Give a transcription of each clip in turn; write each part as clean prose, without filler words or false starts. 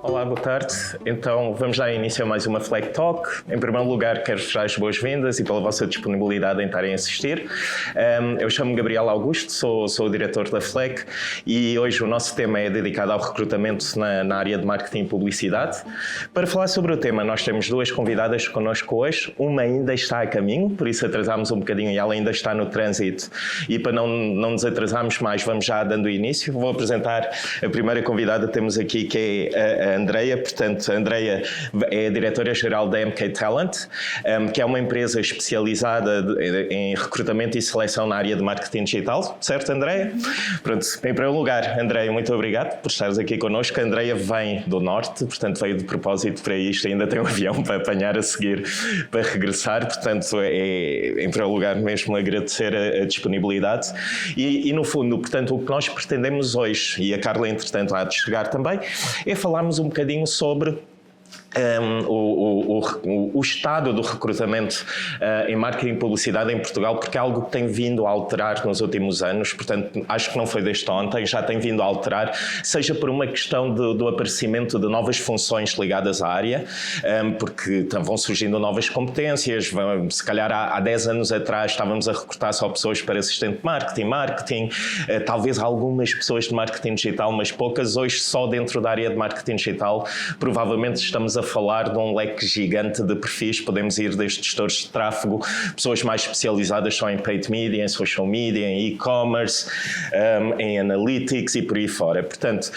Olá, boa tarde. Então, vamos dar início a mais uma Fleck Talk. Em primeiro lugar, quero-vos dar as boas-vindas e pela vossa disponibilidade em estarem a assistir. Eu chamo-me Gabriel Augusto, sou o diretor da Fleck e hoje o nosso tema é dedicado ao recrutamento na área de marketing e publicidade. Para falar sobre o tema, nós temos duas convidadas connosco hoje. Uma ainda está a caminho, por isso atrasámos um bocadinho e ela ainda está no trânsito. E para não nos atrasarmos mais, vamos já dando início. Vou apresentar a primeira convidada que temos aqui, que é a Andreia. Portanto, a Andreia é a diretora-geral da MK Talent, que é uma empresa especializada em recrutamento e seleção na área de marketing digital. Certo, Andreia? Pronto, em primeiro lugar, Andreia, muito obrigado por estares aqui connosco. A Andreia vem do Norte, portanto veio de propósito para isto, ainda tem um avião para apanhar a seguir para regressar, portanto é em primeiro lugar mesmo agradecer a disponibilidade e no fundo, portanto, o que nós pretendemos hoje, e a Carla entretanto há de chegar também, é falarmos um bocadinho sobre o estado do recrutamento em marketing e publicidade em Portugal, porque é algo que tem vindo a alterar nos últimos anos, portanto acho que não foi desde ontem, já tem vindo a alterar, seja por uma questão do aparecimento de novas funções ligadas à área, porque vão surgindo novas competências, se calhar há 10 anos atrás estávamos a recrutar só pessoas para assistente de marketing, talvez algumas pessoas de marketing digital, mas poucas. Hoje só dentro da área de marketing digital provavelmente estamos a falar de um leque gigante de perfis, podemos ir desde gestores de tráfego, pessoas mais especializadas só em paid media, em social media, em e-commerce, em analytics e por aí fora. Portanto,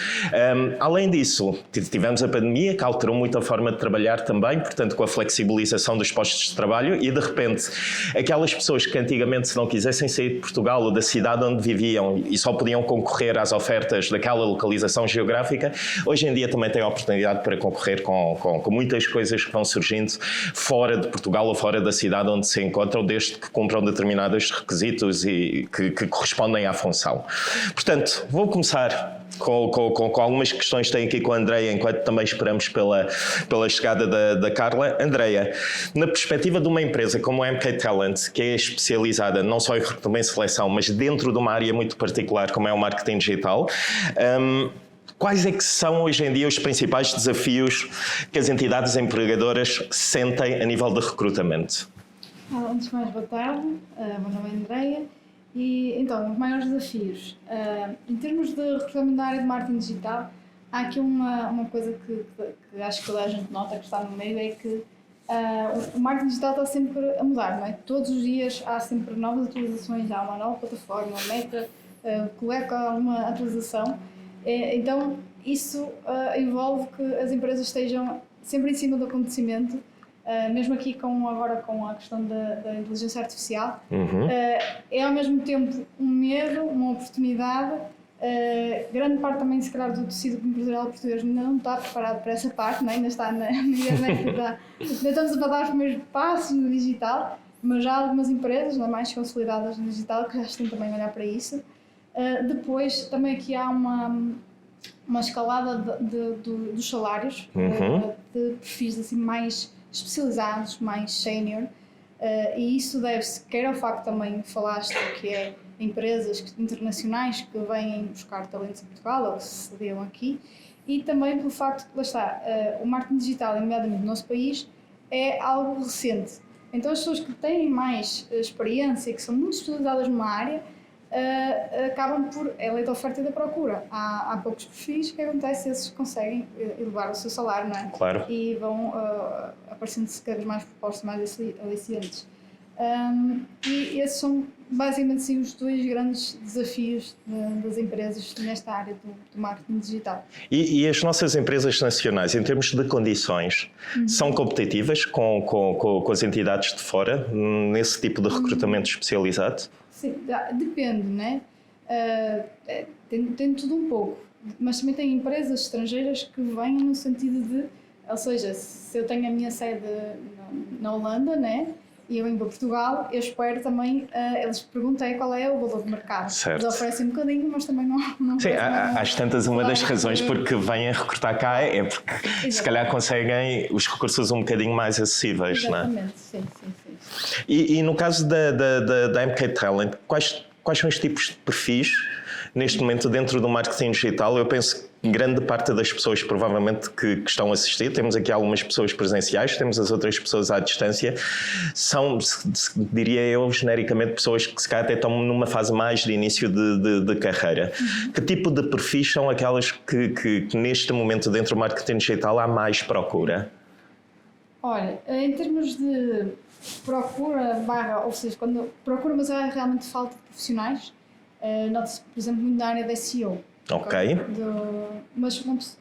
além disso, tivemos a pandemia que alterou muito a forma de trabalhar também, portanto com a flexibilização dos postos de trabalho e de repente aquelas pessoas que antigamente se não quisessem sair de Portugal ou da cidade onde viviam e só podiam concorrer às ofertas daquela localização geográfica, hoje em dia também têm a oportunidade para concorrer com muitas coisas que vão surgindo fora de Portugal ou fora da cidade onde se encontram, desde que cumpram determinados requisitos e que correspondem à função. Portanto, vou começar com algumas questões que tenho aqui com a Andreia, enquanto também esperamos pela chegada da Carla. Andreia, na perspectiva de uma empresa como a MK Talent, que é especializada não só em recrutamento e seleção, mas dentro de uma área muito particular como é o marketing digital, quais é que são hoje em dia os principais desafios que as entidades empregadoras sentem a nível de recrutamento? Antes de mais, boa tarde. Meu nome é Andreia. E então, os maiores desafios. Em termos de recrutamento da área de marketing digital, há aqui uma coisa que acho que toda a gente nota que está no meio, é que o marketing digital está sempre a mudar, não é? Todos os dias há sempre novas atualizações, há uma nova plataforma, uma meta, coloca alguma atualização. Então, isso envolve que as empresas estejam sempre em cima do acontecimento, mesmo aqui agora com a questão da inteligência artificial. É ao mesmo tempo um medo, uma oportunidade. Grande parte também, se calhar, do tecido empresarial português ainda não está preparado para essa parte, não é? Ainda está na internet, ainda estamos a dar os primeiros passos no digital, mas já há algumas empresas, não é, mais consolidadas no digital, que já estão também a olhar para isso. Depois também aqui há uma escalada dos salários, de perfis assim mais especializados, mais sénior, e isso deve-se quer ao facto também falaste que é empresas internacionais que vêm buscar talentos em Portugal ou que se sediam aqui, e também pelo facto que lá está, o marketing digital, nomeadamente no nosso país, é algo recente. Então as pessoas que têm mais experiência e que são muito especializadas numa área acabam por, é lei da oferta e da procura. Há poucos perfis, o que acontece? Esses conseguem elevar o seu salário, não é? Claro. E vão aparecendo-se cada vez mais propostas mais aliciantes. E esses são basicamente sim, os dois grandes desafios das empresas nesta área do marketing digital. E as nossas empresas nacionais, em termos de condições, são competitivas com as entidades de fora, nesse tipo de recrutamento especializado? Sim, depende, né? Tem tudo um pouco, mas também tem empresas estrangeiras que vêm no sentido de, ou seja, se eu tenho a minha sede na Holanda, né? E eu venho para Portugal, eu espero também, eles perguntam qual é o valor de mercado. Certo. Eles oferecem um bocadinho, mas também não sim, às tantas, uma das razões porque vêm a recrutar cá é porque exatamente. Se calhar conseguem os recursos um bocadinho mais acessíveis, não é? Exatamente, sim. E no caso da MK Talent, quais são os tipos de perfis Neste momento, dentro do marketing digital, eu penso que grande parte das pessoas, provavelmente, que estão a assistir, temos aqui algumas pessoas presenciais, temos as outras pessoas à distância, são, diria eu, genericamente, pessoas que se calhar até estão numa fase mais de início de carreira. Que tipo de perfis são aquelas que neste momento, dentro do marketing digital, há mais procura? Olha, em termos de procura, ou seja, quando procura, mas há realmente falta de profissionais, nota-se, por exemplo, muito na área da SEO. Ok.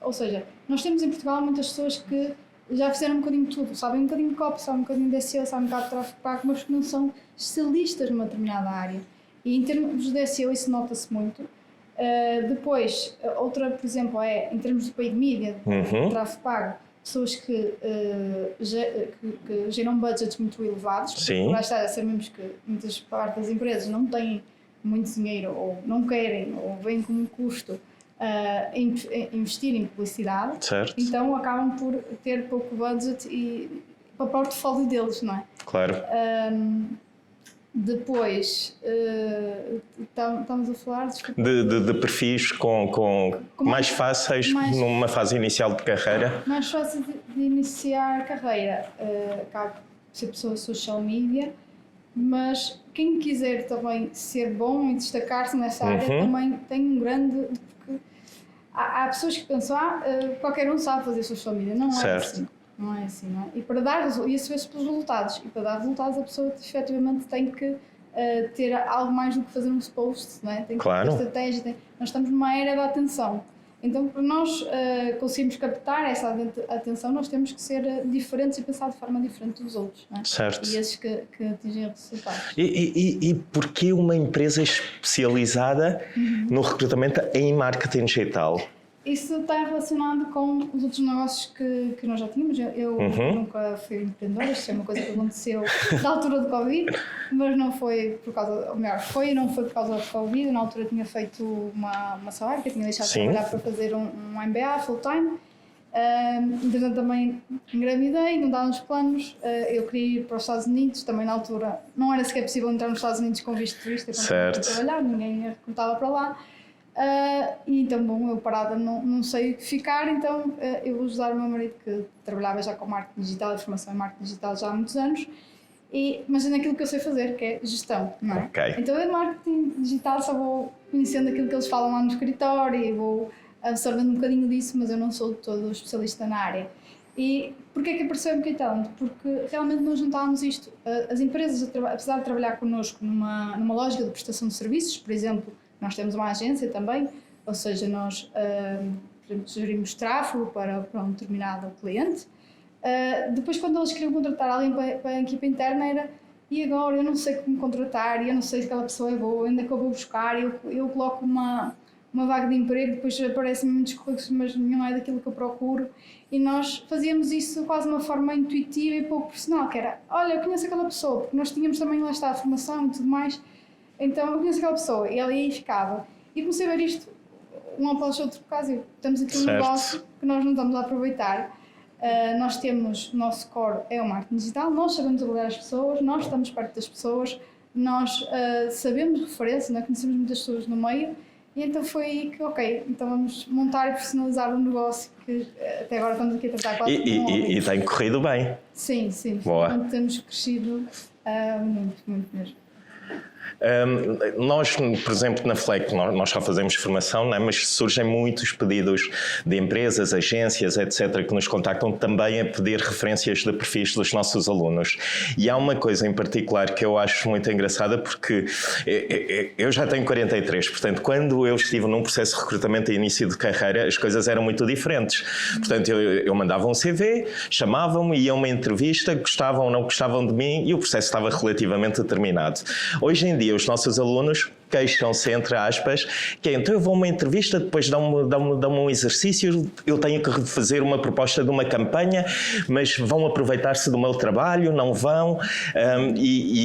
Ou seja, nós temos em Portugal muitas pessoas que já fizeram um bocadinho de tudo, sabem um bocadinho de copy, sabem um bocadinho de SEO, sabem um bocadinho de tráfego pago, mas que não são especialistas numa determinada área. E em termos de SEO isso nota-se muito. Depois, outra, por exemplo, é em termos de paid media, de tráfego pago, pessoas que geram budgets muito elevados. Sim. Lá está, sabemos que muitas partes das empresas não têm muito dinheiro ou não querem ou veem como um custo investir em publicidade. Certo. Então acabam por ter pouco budget e para o portfólio deles, não é? Claro. Depois, estamos a falar de perfis com mais fáceis numa fase inicial de carreira. Mais fácil de iniciar a carreira. Acaba por ser pessoa social media, mas quem quiser também ser bom e destacar-se nessa área também tem um grande... Porque há pessoas que pensam, qualquer um sabe fazer social media. Não é assim. Não é assim, não é? E para dar isso vê-se pelos resultados. E para dar resultados a pessoa efetivamente tem que ter algo mais do que fazer uns posts, não é? Tem que ter estratégia. Nós estamos numa era da atenção. Então, para nós conseguirmos captar essa atenção, nós temos que ser diferentes e pensar de forma diferente dos outros, não é? Certo. E esses que atingem resultados. E porquê uma empresa especializada no recrutamento em marketing digital? Isso está relacionado com os outros negócios que nós já tínhamos. Eu nunca fui empreendedora, isto é uma coisa que aconteceu na altura do Covid, mas não foi por causa, ou melhor, foi e não foi por causa do Covid. Na altura tinha feito uma sabática, tinha deixado de trabalhar para fazer um MBA full-time. Entretanto também engravidei, não dava nos planos, eu queria ir para os Estados Unidos, também na altura não era sequer possível entrar nos Estados Unidos com visto de turista, quando trabalhar, ninguém recrutava para lá. E então, bom, eu parada não sei o que ficar, então eu vou ajudar o meu marido que trabalhava já com marketing digital, formação em marketing digital já há muitos anos, mas é naquilo que eu sei fazer, que é gestão, não é? Okay. Então eu em marketing digital só vou conhecendo aquilo que eles falam lá no escritório e vou absorvendo um bocadinho disso, mas eu não sou todo especialista na área. E porquê é que apareceu o MK Talent? Porque realmente nós juntávamos isto. As empresas, apesar de trabalhar connosco numa lógica de prestação de serviços, por exemplo, nós temos uma agência também, ou seja, nós gerimos tráfego para um determinado cliente. Depois, quando eles queriam contratar alguém para a equipa interna, era e agora eu não sei como contratar, eu não sei se aquela pessoa é boa, ainda que eu vou buscar, eu coloco uma vaga de emprego, depois aparecem muitos currículos, mas não é daquilo que eu procuro. E nós fazíamos isso quase de uma forma intuitiva e pouco personal, que era, olha, eu conheço aquela pessoa, porque nós tínhamos também lá está a formação e tudo mais. Então eu conheço aquela pessoa e ela aí ficava. E comecei a ver isto um após outro, por causa temos aqui um negócio que nós não estamos a aproveitar. Nós temos, o nosso core é o marketing digital, nós sabemos avaliar as pessoas, nós estamos perto das pessoas, nós sabemos referência, não conhecemos muitas pessoas no meio, e então foi aí que, ok, então vamos montar e personalizar um negócio que até agora estamos aqui a tratar quase e tem corrido bem. Sim. Boa. Então, temos crescido muito mesmo. Nós, por exemplo, na FLEC, nós já fazemos formação, não é? Mas surgem muitos pedidos de empresas, agências, etc., que nos contactam também a pedir referências de perfis dos nossos alunos. E há uma coisa em particular que eu acho muito engraçada, porque eu já tenho 43, portanto, quando eu estive num processo de recrutamento e início de carreira, as coisas eram muito diferentes. Portanto, eu mandava um CV, chamavam-me, iam a uma entrevista, gostavam ou não gostavam de mim e o processo estava relativamente terminado. Hoje em dia, os nossos alunos queixam-se, entre aspas, que então eu vou a uma entrevista, depois dão-me um exercício, eu tenho que fazer uma proposta de uma campanha, mas vão aproveitar-se do meu trabalho, não vão,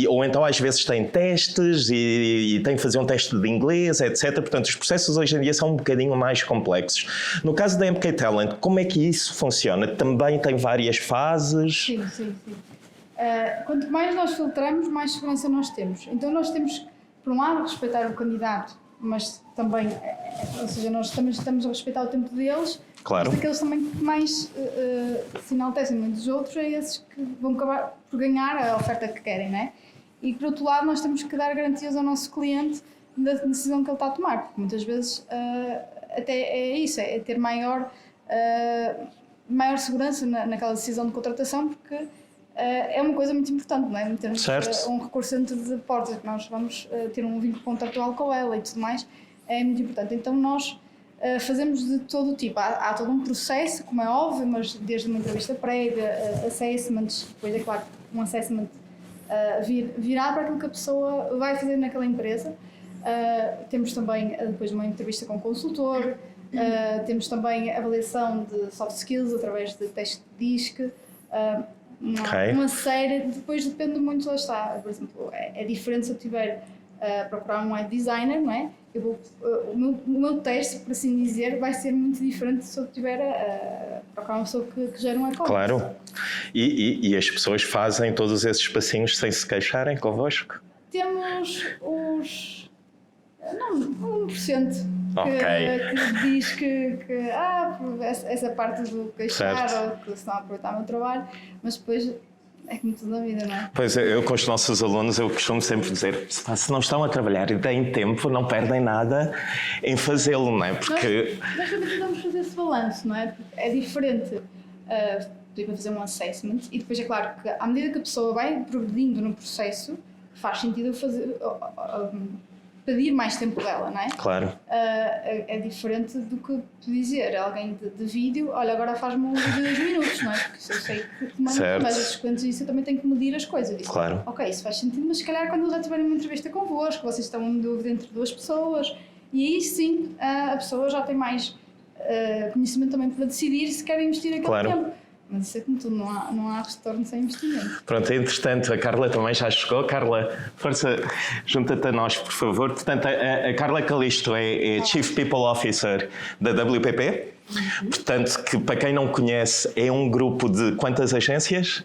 ou então às vezes têm testes e têm que fazer um teste de inglês, etc. Portanto, os processos hoje em dia são um bocadinho mais complexos. No caso da MK Talent, como é que isso funciona? Também tem várias fases? Sim. Quanto mais nós filtramos, mais segurança nós temos. Então nós temos, por um lado, respeitar o candidato, mas também, ou seja, nós também estamos a respeitar o tempo deles. Claro. Mas aqueles também que mais se enaltecem muito dos outros é esses que vão acabar por ganhar a oferta que querem, não é? E por outro lado, nós temos que dar garantias ao nosso cliente da decisão que ele está a tomar, porque muitas vezes até é isso, é ter maior segurança naquela decisão de contratação, porque é uma coisa muito importante, não é? Termos um recurso dentro de portas, que nós vamos ter um vínculo contratual com ela e tudo mais, é muito importante. Então nós fazemos de todo o tipo, há todo um processo, como é óbvio, mas desde uma entrevista prévia, assessments, depois é claro um assessment virá para aquilo que a pessoa vai fazer naquela empresa. Temos também depois uma entrevista com o consultor, temos também a avaliação de soft skills através de teste de DISC, uma série, depois depende muito, lá está, por exemplo, é diferente se eu tiver procurar um web designer, não é? O meu teste, por assim dizer, vai ser muito diferente se eu tiver a procurar uma pessoa que gera um e-commerce. Claro. E as pessoas fazem todos esses passinhos sem se queixarem convosco? Temos os... Não, 1% que diz que essa parte do queixar ou que se estão a aproveitar o meu trabalho, mas depois... É como tudo na vida, não é? Pois, eu com os nossos alunos, eu costumo sempre dizer, se não estão a trabalhar e têm tempo, não perdem nada em fazê-lo, não é? Porque... Nós também tentamos fazer esse balanço, não é? Porque é diferente fazer um assessment e depois é claro que à medida que a pessoa vai progredindo no processo, faz sentido pedir mais tempo dela, não é? Claro. É diferente do que dizer a alguém de vídeo, olha, agora faz-me um vídeo de 2 minutos, não é? Porque se eu sei que demora mais os clientes isso, eu também tenho que medir as coisas. Claro. Ok, isso faz sentido, mas se calhar quando já tiverem uma entrevista convosco, vocês estão em dúvida entre 2 pessoas, e aí sim a pessoa já tem mais conhecimento também para decidir se quer investir aquele tempo. Mas isso é como tudo, não há retorno sem investimento. Pronto, entretanto, a Carla também já chegou. Carla, força, junta-te a nós, por favor. Portanto, a Carla Calisto é Chief People Officer da WPP. Portanto, que para quem não conhece, é um grupo de quantas agências?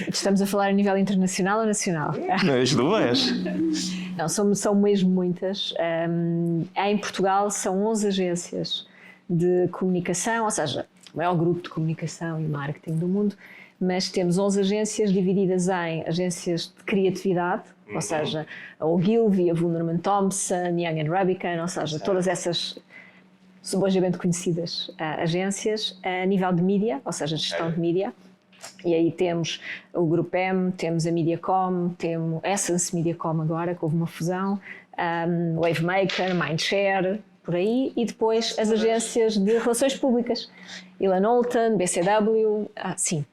Estamos a falar a nível internacional ou nacional? As duas. Não, são mesmo muitas. Em Portugal são 11 agências de comunicação, ou seja, o maior grupo de comunicação e marketing do mundo, mas temos 11 agências divididas em agências de criatividade, ou seja, a Ogilvy, a Wunderman Thompson, Young & Rubicon, ou seja, todas essas subejamente conhecidas agências. A nível de mídia, ou seja, gestão de mídia, e aí temos o Grupo M, temos a Mediacom, temos Essence Mediacom agora, que houve uma fusão, Wavemaker, Mindshare, por aí, e depois as agências de relações públicas, Ilan Holton, BCW, sim.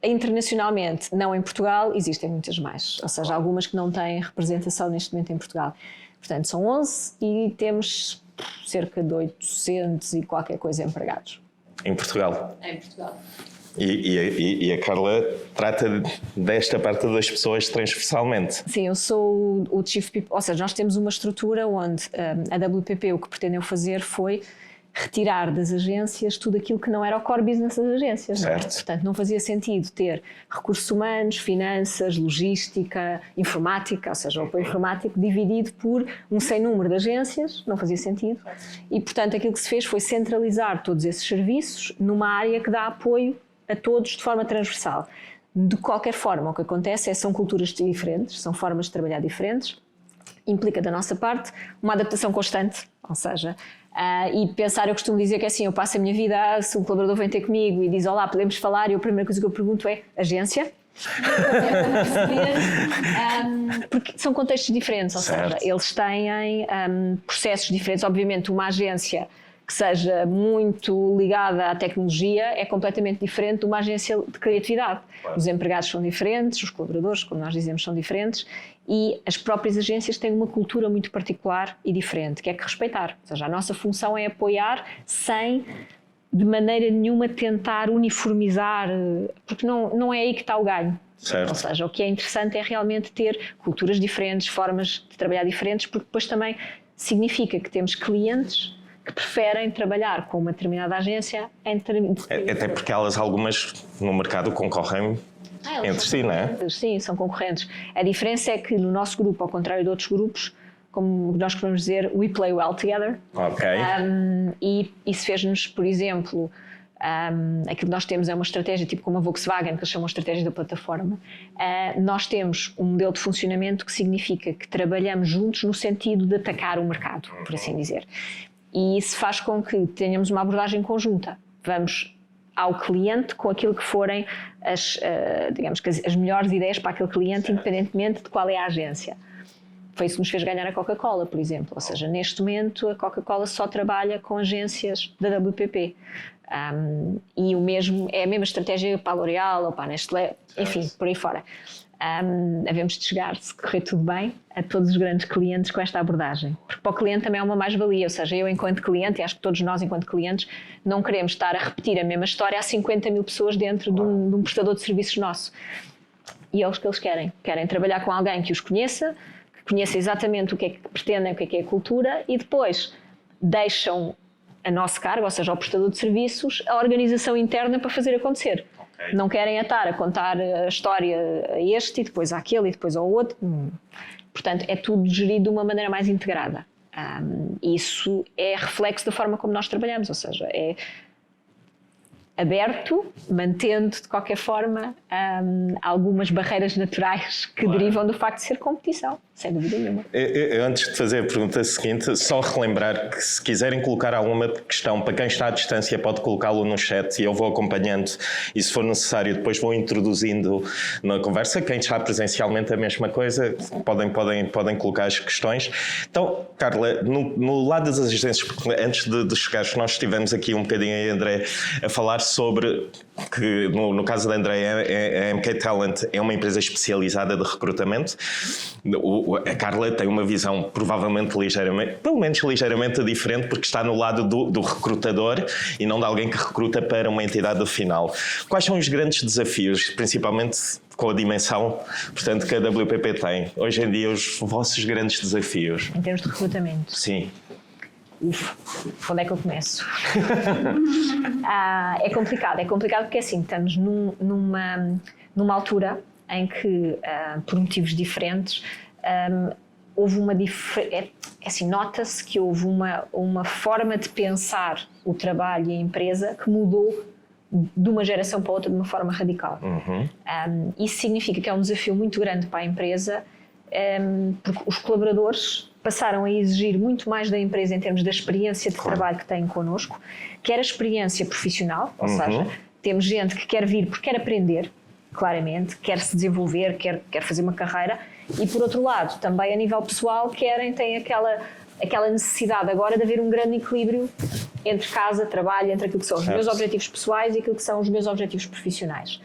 Internacionalmente, não em Portugal, existem muitas mais, ou seja, algumas que não têm representação neste momento em Portugal. Portanto, são 11 e temos cerca de 800 e qualquer coisa empregados. Em Portugal? Em Portugal. E a Carla trata desta parte das pessoas transversalmente. Sim, eu sou o Chief People, ou seja, nós temos uma estrutura onde a WPP o que pretendeu fazer foi retirar das agências tudo aquilo que não era o core business das agências. Certo. Não é? Portanto, não fazia sentido ter recursos humanos, finanças, logística, informática, ou seja, o apoio informático dividido por um sem número de agências, não fazia sentido. E, portanto, aquilo que se fez foi centralizar todos esses serviços numa área que dá apoio a todos de forma transversal. De qualquer forma, o que acontece são culturas diferentes, são formas de trabalhar diferentes, implica da nossa parte uma adaptação constante, ou seja, e pensar, eu costumo dizer que é assim, eu passo a minha vida, se um colaborador vem ter comigo e diz olá, podemos falar, e a primeira coisa que eu pergunto é agência? Porque são contextos diferentes, ou seja, eles têm processos diferentes. Obviamente uma agência que seja muito ligada à tecnologia é completamente diferente de uma agência de criatividade. Claro. Os empregados são diferentes, os colaboradores, como nós dizemos, são diferentes, e as próprias agências têm uma cultura muito particular e diferente, que é que respeitar. Ou seja, a nossa função é apoiar sem, de maneira nenhuma, tentar uniformizar, porque não é aí que está o ganho. Certo. Ou seja, o que é interessante é realmente ter culturas diferentes, formas de trabalhar diferentes, porque depois também significa que temos clientes que preferem trabalhar com uma determinada agência até porque elas, algumas no mercado, concorrem entre si, não é? Sim, são concorrentes. A diferença é que no nosso grupo, ao contrário de outros grupos, como nós costumamos dizer, we play well together. Ok. E isso fez-nos, por exemplo, aquilo que nós temos é uma estratégia, tipo como a Volkswagen, que eles chamam de estratégia da plataforma. Nós temos um modelo de funcionamento que significa que trabalhamos juntos no sentido de atacar o mercado, por assim dizer. E isso faz com que tenhamos uma abordagem conjunta. Vamos ao cliente com aquilo que forem digamos que as melhores ideias para aquele cliente, independentemente de qual é a agência. Foi isso que nos fez ganhar a Coca-Cola, por exemplo. Ou seja, neste momento a Coca-Cola só trabalha com agências da WPP. E é a mesma estratégia para a L'Oréal ou para a Nestlé, enfim, por aí fora. Havemos de chegar, se correr tudo bem, a todos os grandes clientes com esta abordagem. Porque para o cliente também é uma mais-valia, ou seja, eu enquanto cliente, e acho que todos nós enquanto clientes, não queremos estar a repetir a mesma história a 50 mil pessoas dentro de um prestador de serviços nosso. E é o que eles querem. Querem trabalhar com alguém que os conheça, que conheça exatamente o que é que pretendem, o que é a cultura, e depois deixam a nosso cargo, ou seja, ao prestador de serviços, a organização interna para fazer acontecer. Okay. Não querem estar a contar a história a este e depois àquele e depois ao outro. Portanto, é tudo gerido de uma maneira mais integrada. Isso é reflexo da forma como nós trabalhamos, ou seja, é aberto, mantendo de qualquer forma algumas barreiras naturais que derivam do facto de ser competição, sem dúvida nenhuma. Antes de fazer a pergunta seguinte, só relembrar que se quiserem colocar alguma questão, para quem está à distância pode colocá-lo no chat e eu vou acompanhando e se for necessário depois vou introduzindo na conversa. Quem está presencialmente a mesma coisa, podem colocar as questões. Então, Carla, no lado das agências, porque antes de chegares nós estivemos aqui um bocadinho aí, André, a falar sobre que no caso da André, a MK Talent é uma empresa especializada de recrutamento. A Carla tem uma visão provavelmente pelo menos ligeiramente diferente, porque está no lado do recrutador e não de alguém que recruta para uma entidade final. Quais são os grandes desafios, principalmente com a dimensão, portanto, que a WPP tem? Hoje em dia, os vossos grandes desafios? Em termos de recrutamento? Sim. Onde é que eu começo? É complicado porque assim, estamos numa altura em que, por motivos diferentes, houve uma diferença, assim, nota-se que houve uma forma de pensar o trabalho e a empresa que mudou de uma geração para outra de uma forma radical. Isso significa que é um desafio muito grande para a empresa, porque os colaboradores passaram a exigir muito mais da empresa em termos da experiência de trabalho que têm connosco, quer a experiência profissional, ou seja, temos gente que quer vir porque quer aprender, claramente, quer se desenvolver, quer fazer uma carreira, e por outro lado, também a nível pessoal, têm aquela necessidade agora de haver um grande equilíbrio entre casa, trabalho, entre aquilo que são os meus objetivos pessoais e aquilo que são os meus objetivos profissionais.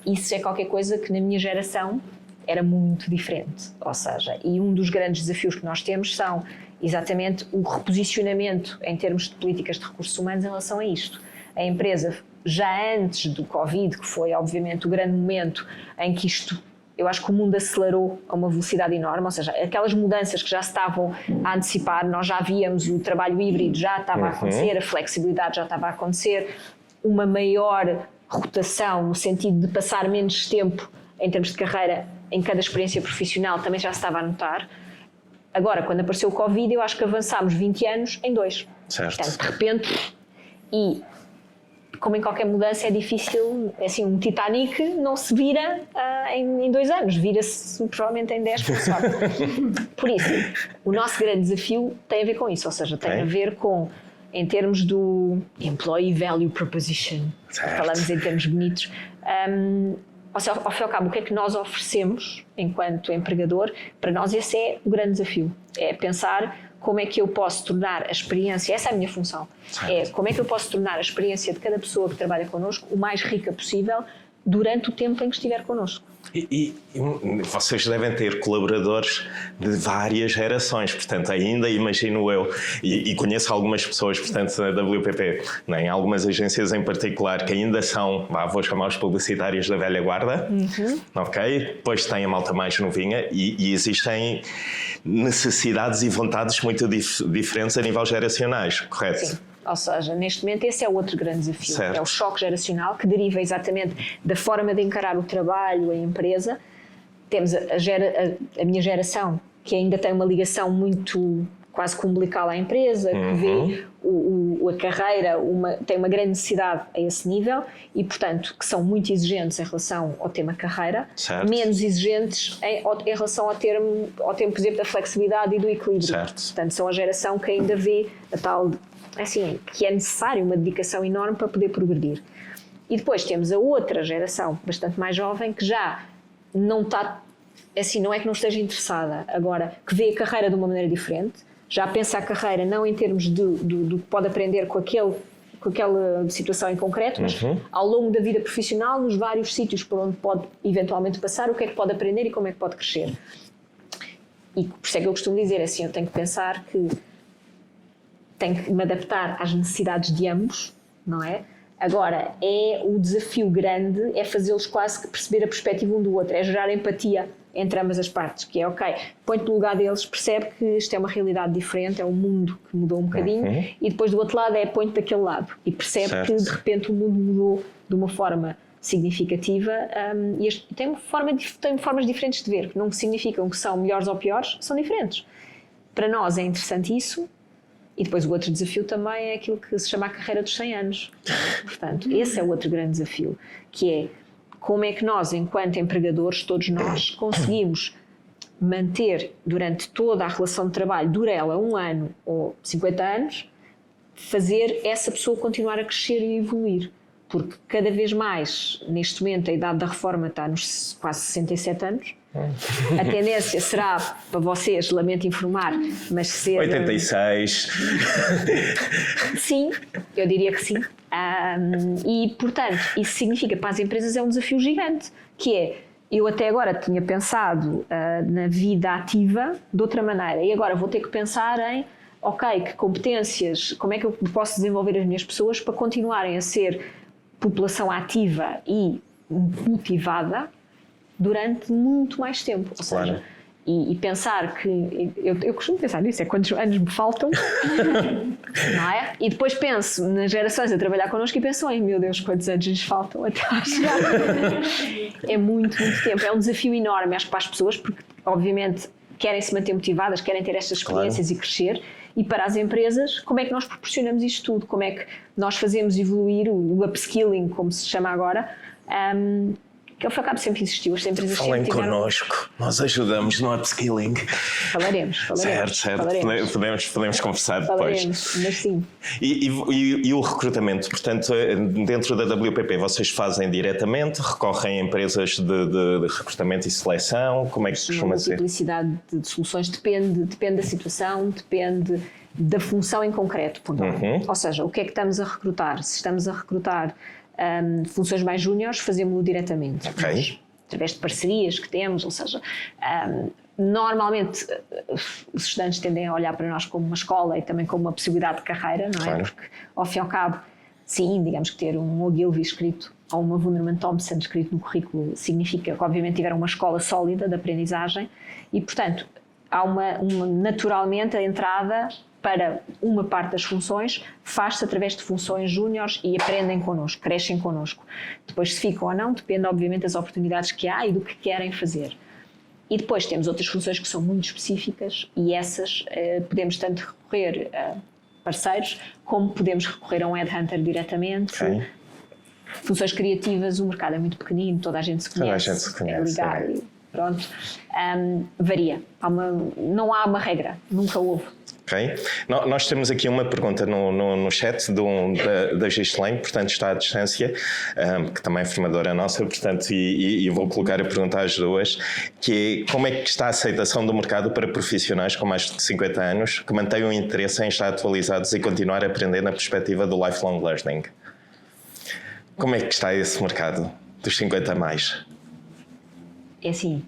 Isso é qualquer coisa que na minha geração era muito diferente, ou seja, e um dos grandes desafios que nós temos são exatamente o reposicionamento em termos de políticas de recursos humanos em relação a isto. A empresa, já antes do Covid, que foi obviamente o grande momento em que eu acho que o mundo acelerou a uma velocidade enorme, ou seja, aquelas mudanças que já se estavam a antecipar, nós já víamos o trabalho híbrido já estava a acontecer, a flexibilidade já estava a acontecer, uma maior rotação no sentido de passar menos tempo em termos de carreira em cada experiência profissional também já se estava a notar. Agora, quando apareceu o Covid, eu acho que avançámos 20 anos em 2. Certo. Portanto, de repente, e como em qualquer mudança é difícil, assim, um Titanic não se vira em 2 anos, vira-se provavelmente em 10, por sorte. Por isso, o nosso grande desafio tem a ver com isso, ou seja, tem a ver com, em termos do Employee Value Proposition, falamos em termos bonitos, ao fim e ao cabo, o que é que nós oferecemos enquanto empregador? Para nós esse é o grande desafio, é pensar como é que eu posso tornar a experiência, essa é a minha função, é como é que eu posso tornar a experiência de cada pessoa que trabalha connosco o mais rica possível durante o tempo em que estiver connosco. E vocês devem ter colaboradores de várias gerações, portanto, ainda imagino eu, e conheço algumas pessoas, portanto, da WPP, em algumas agências em particular, que ainda são, vou chamar os publicitários da velha guarda, ok? Depois tem a malta mais novinha e existem necessidades e vontades muito diferentes a nível geracionais, correto? Sim. Ou seja, neste momento esse é o outro grande desafio, certo. É o choque geracional que deriva exatamente da forma de encarar o trabalho, a empresa. Temos a minha geração, que ainda tem uma ligação muito quase que umbilical à empresa, que vê a carreira, tem uma grande necessidade a esse nível e, portanto, que são muito exigentes em relação ao tema carreira, certo. Menos exigentes em relação ao termo, por exemplo, da flexibilidade e do equilíbrio. Certo. Portanto, são a geração que ainda vê a tal, assim, que é necessário uma dedicação enorme para poder progredir. E depois temos a outra geração, bastante mais jovem, que já não está, assim, não é que não esteja interessada, agora que vê a carreira de uma maneira diferente, já pensa a carreira não em termos do que pode aprender com aquela situação em concreto, mas ao longo da vida profissional, nos vários sítios por onde pode eventualmente passar, o que é que pode aprender e como é que pode crescer. E por isso é que eu costumo dizer assim, eu tenho que pensar que tenho que me adaptar às necessidades de ambos, não é? Agora, o desafio grande é fazê-los quase que perceber a perspectiva um do outro, é gerar empatia entre ambas as partes, que é ok, põe-te no lugar deles, percebe que isto é uma realidade diferente, é um mundo que mudou um bocadinho, e depois do outro lado põe-te daquele lado e percebe certo. Que de repente o mundo mudou de uma forma significativa e tem formas diferentes de ver, que não significam que são melhores ou piores, são diferentes. Para nós é interessante isso. E depois o outro desafio também é aquilo que se chama a carreira dos 100 anos. Portanto, esse é o outro grande desafio, que é como é que nós, enquanto empregadores, todos nós, conseguimos manter durante toda a relação de trabalho, dura ela 1 ano ou 50 anos, fazer essa pessoa continuar a crescer e evoluir. Porque cada vez mais, neste momento, a idade da reforma está nos quase 67 anos. A tendência será, para vocês, lamento informar, mas ser... 86. Sim, eu diria que sim. E, portanto, isso significa para as empresas é um desafio gigante, que é, eu até agora tinha pensado na vida ativa de outra maneira e agora vou ter que pensar em, ok, que competências, como é que eu posso desenvolver as minhas pessoas para continuarem a ser população ativa e motivada durante muito mais tempo. Ou seja, claro. E pensar que... Eu costumo pensar nisso, é quantos anos me faltam, não é? E depois penso nas gerações a trabalhar connosco e penso, ai meu Deus, quantos anos nos faltam até lá chegar. É muito tempo. É um desafio enorme, acho que para as pessoas, porque obviamente querem se manter motivadas, querem ter estas experiências claro. E crescer. E para as empresas, como é que nós proporcionamos isto tudo? Como é que nós fazemos evoluir o upskilling, como se chama agora, que o FACAP sempre existiu, as empresas Falem sempre tiveram... connosco, nós ajudamos no upskilling. Falaremos. Certo. Podemos conversar depois. Mas sim. E o recrutamento, portanto, dentro da WPP vocês fazem diretamente, recorrem a empresas de recrutamento e seleção, como é que costuma ser? A multiplicidade de soluções depende da situação, depende da função em concreto. Ou seja, o que é que estamos a recrutar? Se estamos a recrutar funções mais júniores, fazemos-lo diretamente. Okay. Através de parcerias que temos, ou seja, normalmente os estudantes tendem a olhar para nós como uma escola e também como uma possibilidade de carreira, não é? Claro. Porque, ao fim e ao cabo, sim, digamos que ter um Ogilvy escrito ou uma Wunderman Thompson escrito no currículo significa que, obviamente, tiveram uma escola sólida de aprendizagem e, portanto, há naturalmente a entrada para uma parte das funções faz-se através de funções júniores e aprendem connosco, crescem connosco. Depois se ficam ou não, depende obviamente das oportunidades que há e do que querem fazer. E depois temos outras funções que são muito específicas e essas podemos tanto recorrer a parceiros como podemos recorrer a um headhunter diretamente. Okay. Funções criativas, o mercado é muito pequenino, toda a gente se conhece, é ligar e pronto. Varia, não há uma regra, nunca houve. Okay. Nós temos aqui uma pergunta no chat da Gislaine, portanto está à distância, que também é formadora nossa, portanto, e vou colocar a pergunta às duas, que é como é que está a aceitação do mercado para profissionais com mais de 50 anos que mantêm o interesse em estar atualizados e continuar a aprender na perspectiva do lifelong learning? Como é que está esse mercado dos 50 a mais? É assim,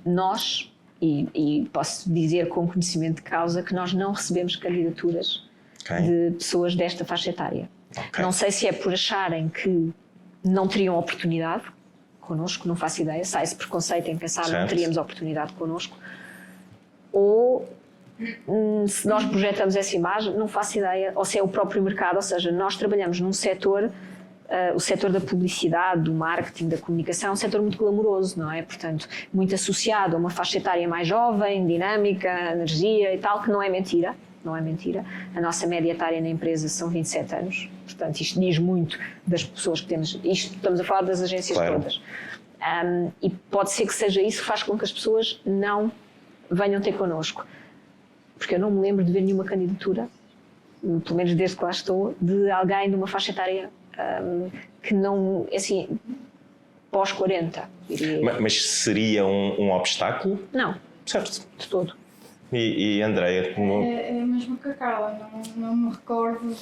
nós... E posso dizer com conhecimento de causa que nós não recebemos candidaturas de pessoas desta faixa etária. Okay. Não sei se é por acharem que não teriam oportunidade connosco, não faço ideia, se há esse preconceito em pensar que não teríamos oportunidade connosco, ou se nós projetamos essa imagem, não faço ideia, ou se é o próprio mercado, ou seja, nós trabalhamos num setor o setor da publicidade, do marketing, da comunicação é um setor muito glamouroso, não é? Portanto, muito associado a uma faixa etária mais jovem, dinâmica, energia e tal, que não é mentira. Não é mentira. A nossa média etária na empresa são 27 anos. Portanto, isto diz muito das pessoas que temos. Isto estamos a falar das agências todas. E pode ser que seja isso que faz com que as pessoas não venham ter connosco. Porque eu não me lembro de ver nenhuma candidatura, pelo menos desde que lá estou, de alguém de uma faixa etária que não, assim, pós 40. Mas seria um obstáculo? Não. Certo. De todo. E Andreia? É mesmo que a Carla, não me recordo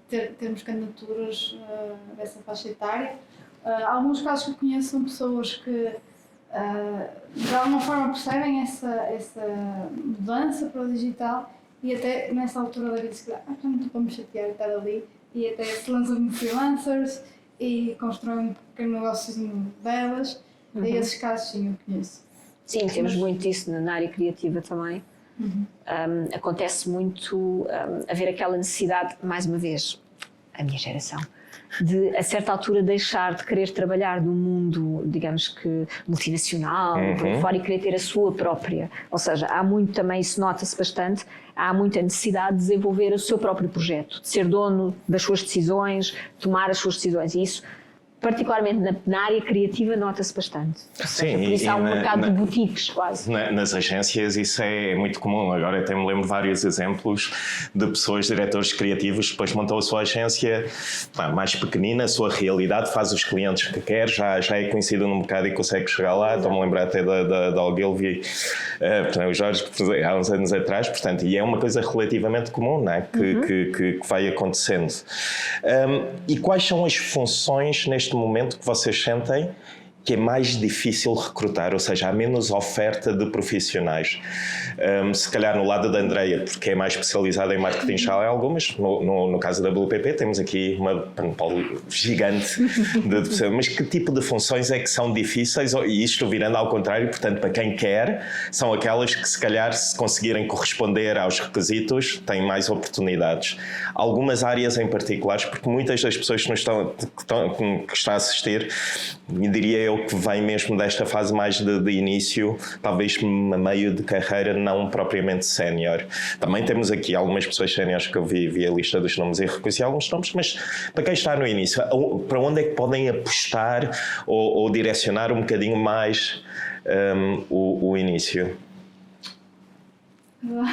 de termos candidaturas dessa faixa etária. Alguns casos que eu conheço são pessoas que de alguma forma percebem essa mudança para o digital e até nessa altura da vida se calhar, já não estou para me chatear e estar ali, e até se lançam como freelancers e constroem um pequeno negóciozinho delas. E esses casos sim eu conheço. Sim, temos muito isso na área criativa também. Acontece muito haver aquela necessidade, mais uma vez, a minha geração, de a certa altura deixar de querer trabalhar num mundo, digamos que multinacional, por fora, e querer ter a sua própria. Ou seja, há muito também, isso nota-se bastante, há muita necessidade de desenvolver o seu próprio projeto, de ser dono das suas decisões, tomar as suas decisões. E isso, particularmente na área criativa, nota-se bastante. Sim, por isso há um mercado de boutiques quase. Nas agências isso é muito comum. Agora até me lembro de vários exemplos de pessoas, diretores criativos, que depois montam a sua agência mais pequenina, a sua realidade, faz os clientes que quer, já é conhecido no mercado e consegue chegar lá. Estou-me a lembrar até da Ogilvy, o Jorge, há uns anos atrás, portanto, e é uma coisa relativamente comum, não é? Que vai acontecendo. E quais são as funções neste momento que vocês sentem que é mais difícil recrutar, ou seja, há menos oferta de profissionais? Se calhar no lado da Andreia, porque é mais especializada em marketing digital, em algumas. No caso da WPP temos aqui uma panoplia gigante de pessoas. Mas que tipo de funções é que são difíceis? E isto virando ao contrário, portanto, para quem quer, são aquelas que se calhar, se conseguirem corresponder aos requisitos, têm mais oportunidades. Algumas áreas em particulares, porque muitas das pessoas que estão a assistir, diria eu, que vem mesmo desta fase mais de início, talvez a meio de carreira, não propriamente sénior. Também temos aqui algumas pessoas séniores que eu vi a lista dos nomes e reconheci alguns nomes, mas para quem está no início, para onde é que podem apostar ou direcionar um bocadinho mais o início?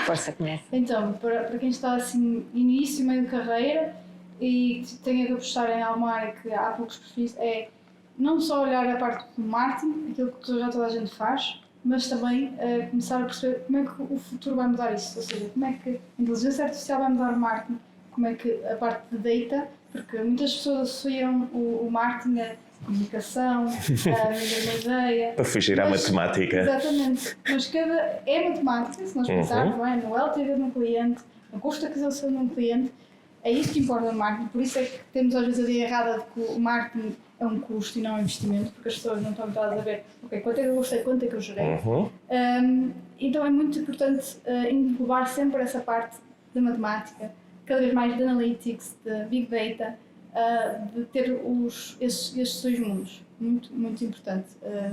Força, começa. Então, para quem está assim, início, meio de carreira e tem que apostar em alguma área que há poucos perfis, é não só olhar a parte do marketing, aquilo que já toda a gente faz, mas também começar a perceber como é que o futuro vai mudar isso, ou seja, como é que a inteligência artificial vai mudar o marketing, como é que a parte de data, porque muitas pessoas associam o marketing a comunicação, a vender uma ideia. Para fugir à matemática. Exatamente, mas é matemática, se nós pensarmos bem, no LTV de um cliente, no custo de aquisição de um cliente, é isso que importa no marketing, por isso é que temos às vezes a ideia errada de que o marketing é um custo e não um investimento, porque as pessoas não estão habituadas a ver, ok, quanto é que eu gostei, quanto é que eu gerei. Então é muito importante englobar sempre essa parte da matemática, cada vez mais de analytics, de big data, de ter esses dois mundos. Muito, muito importante.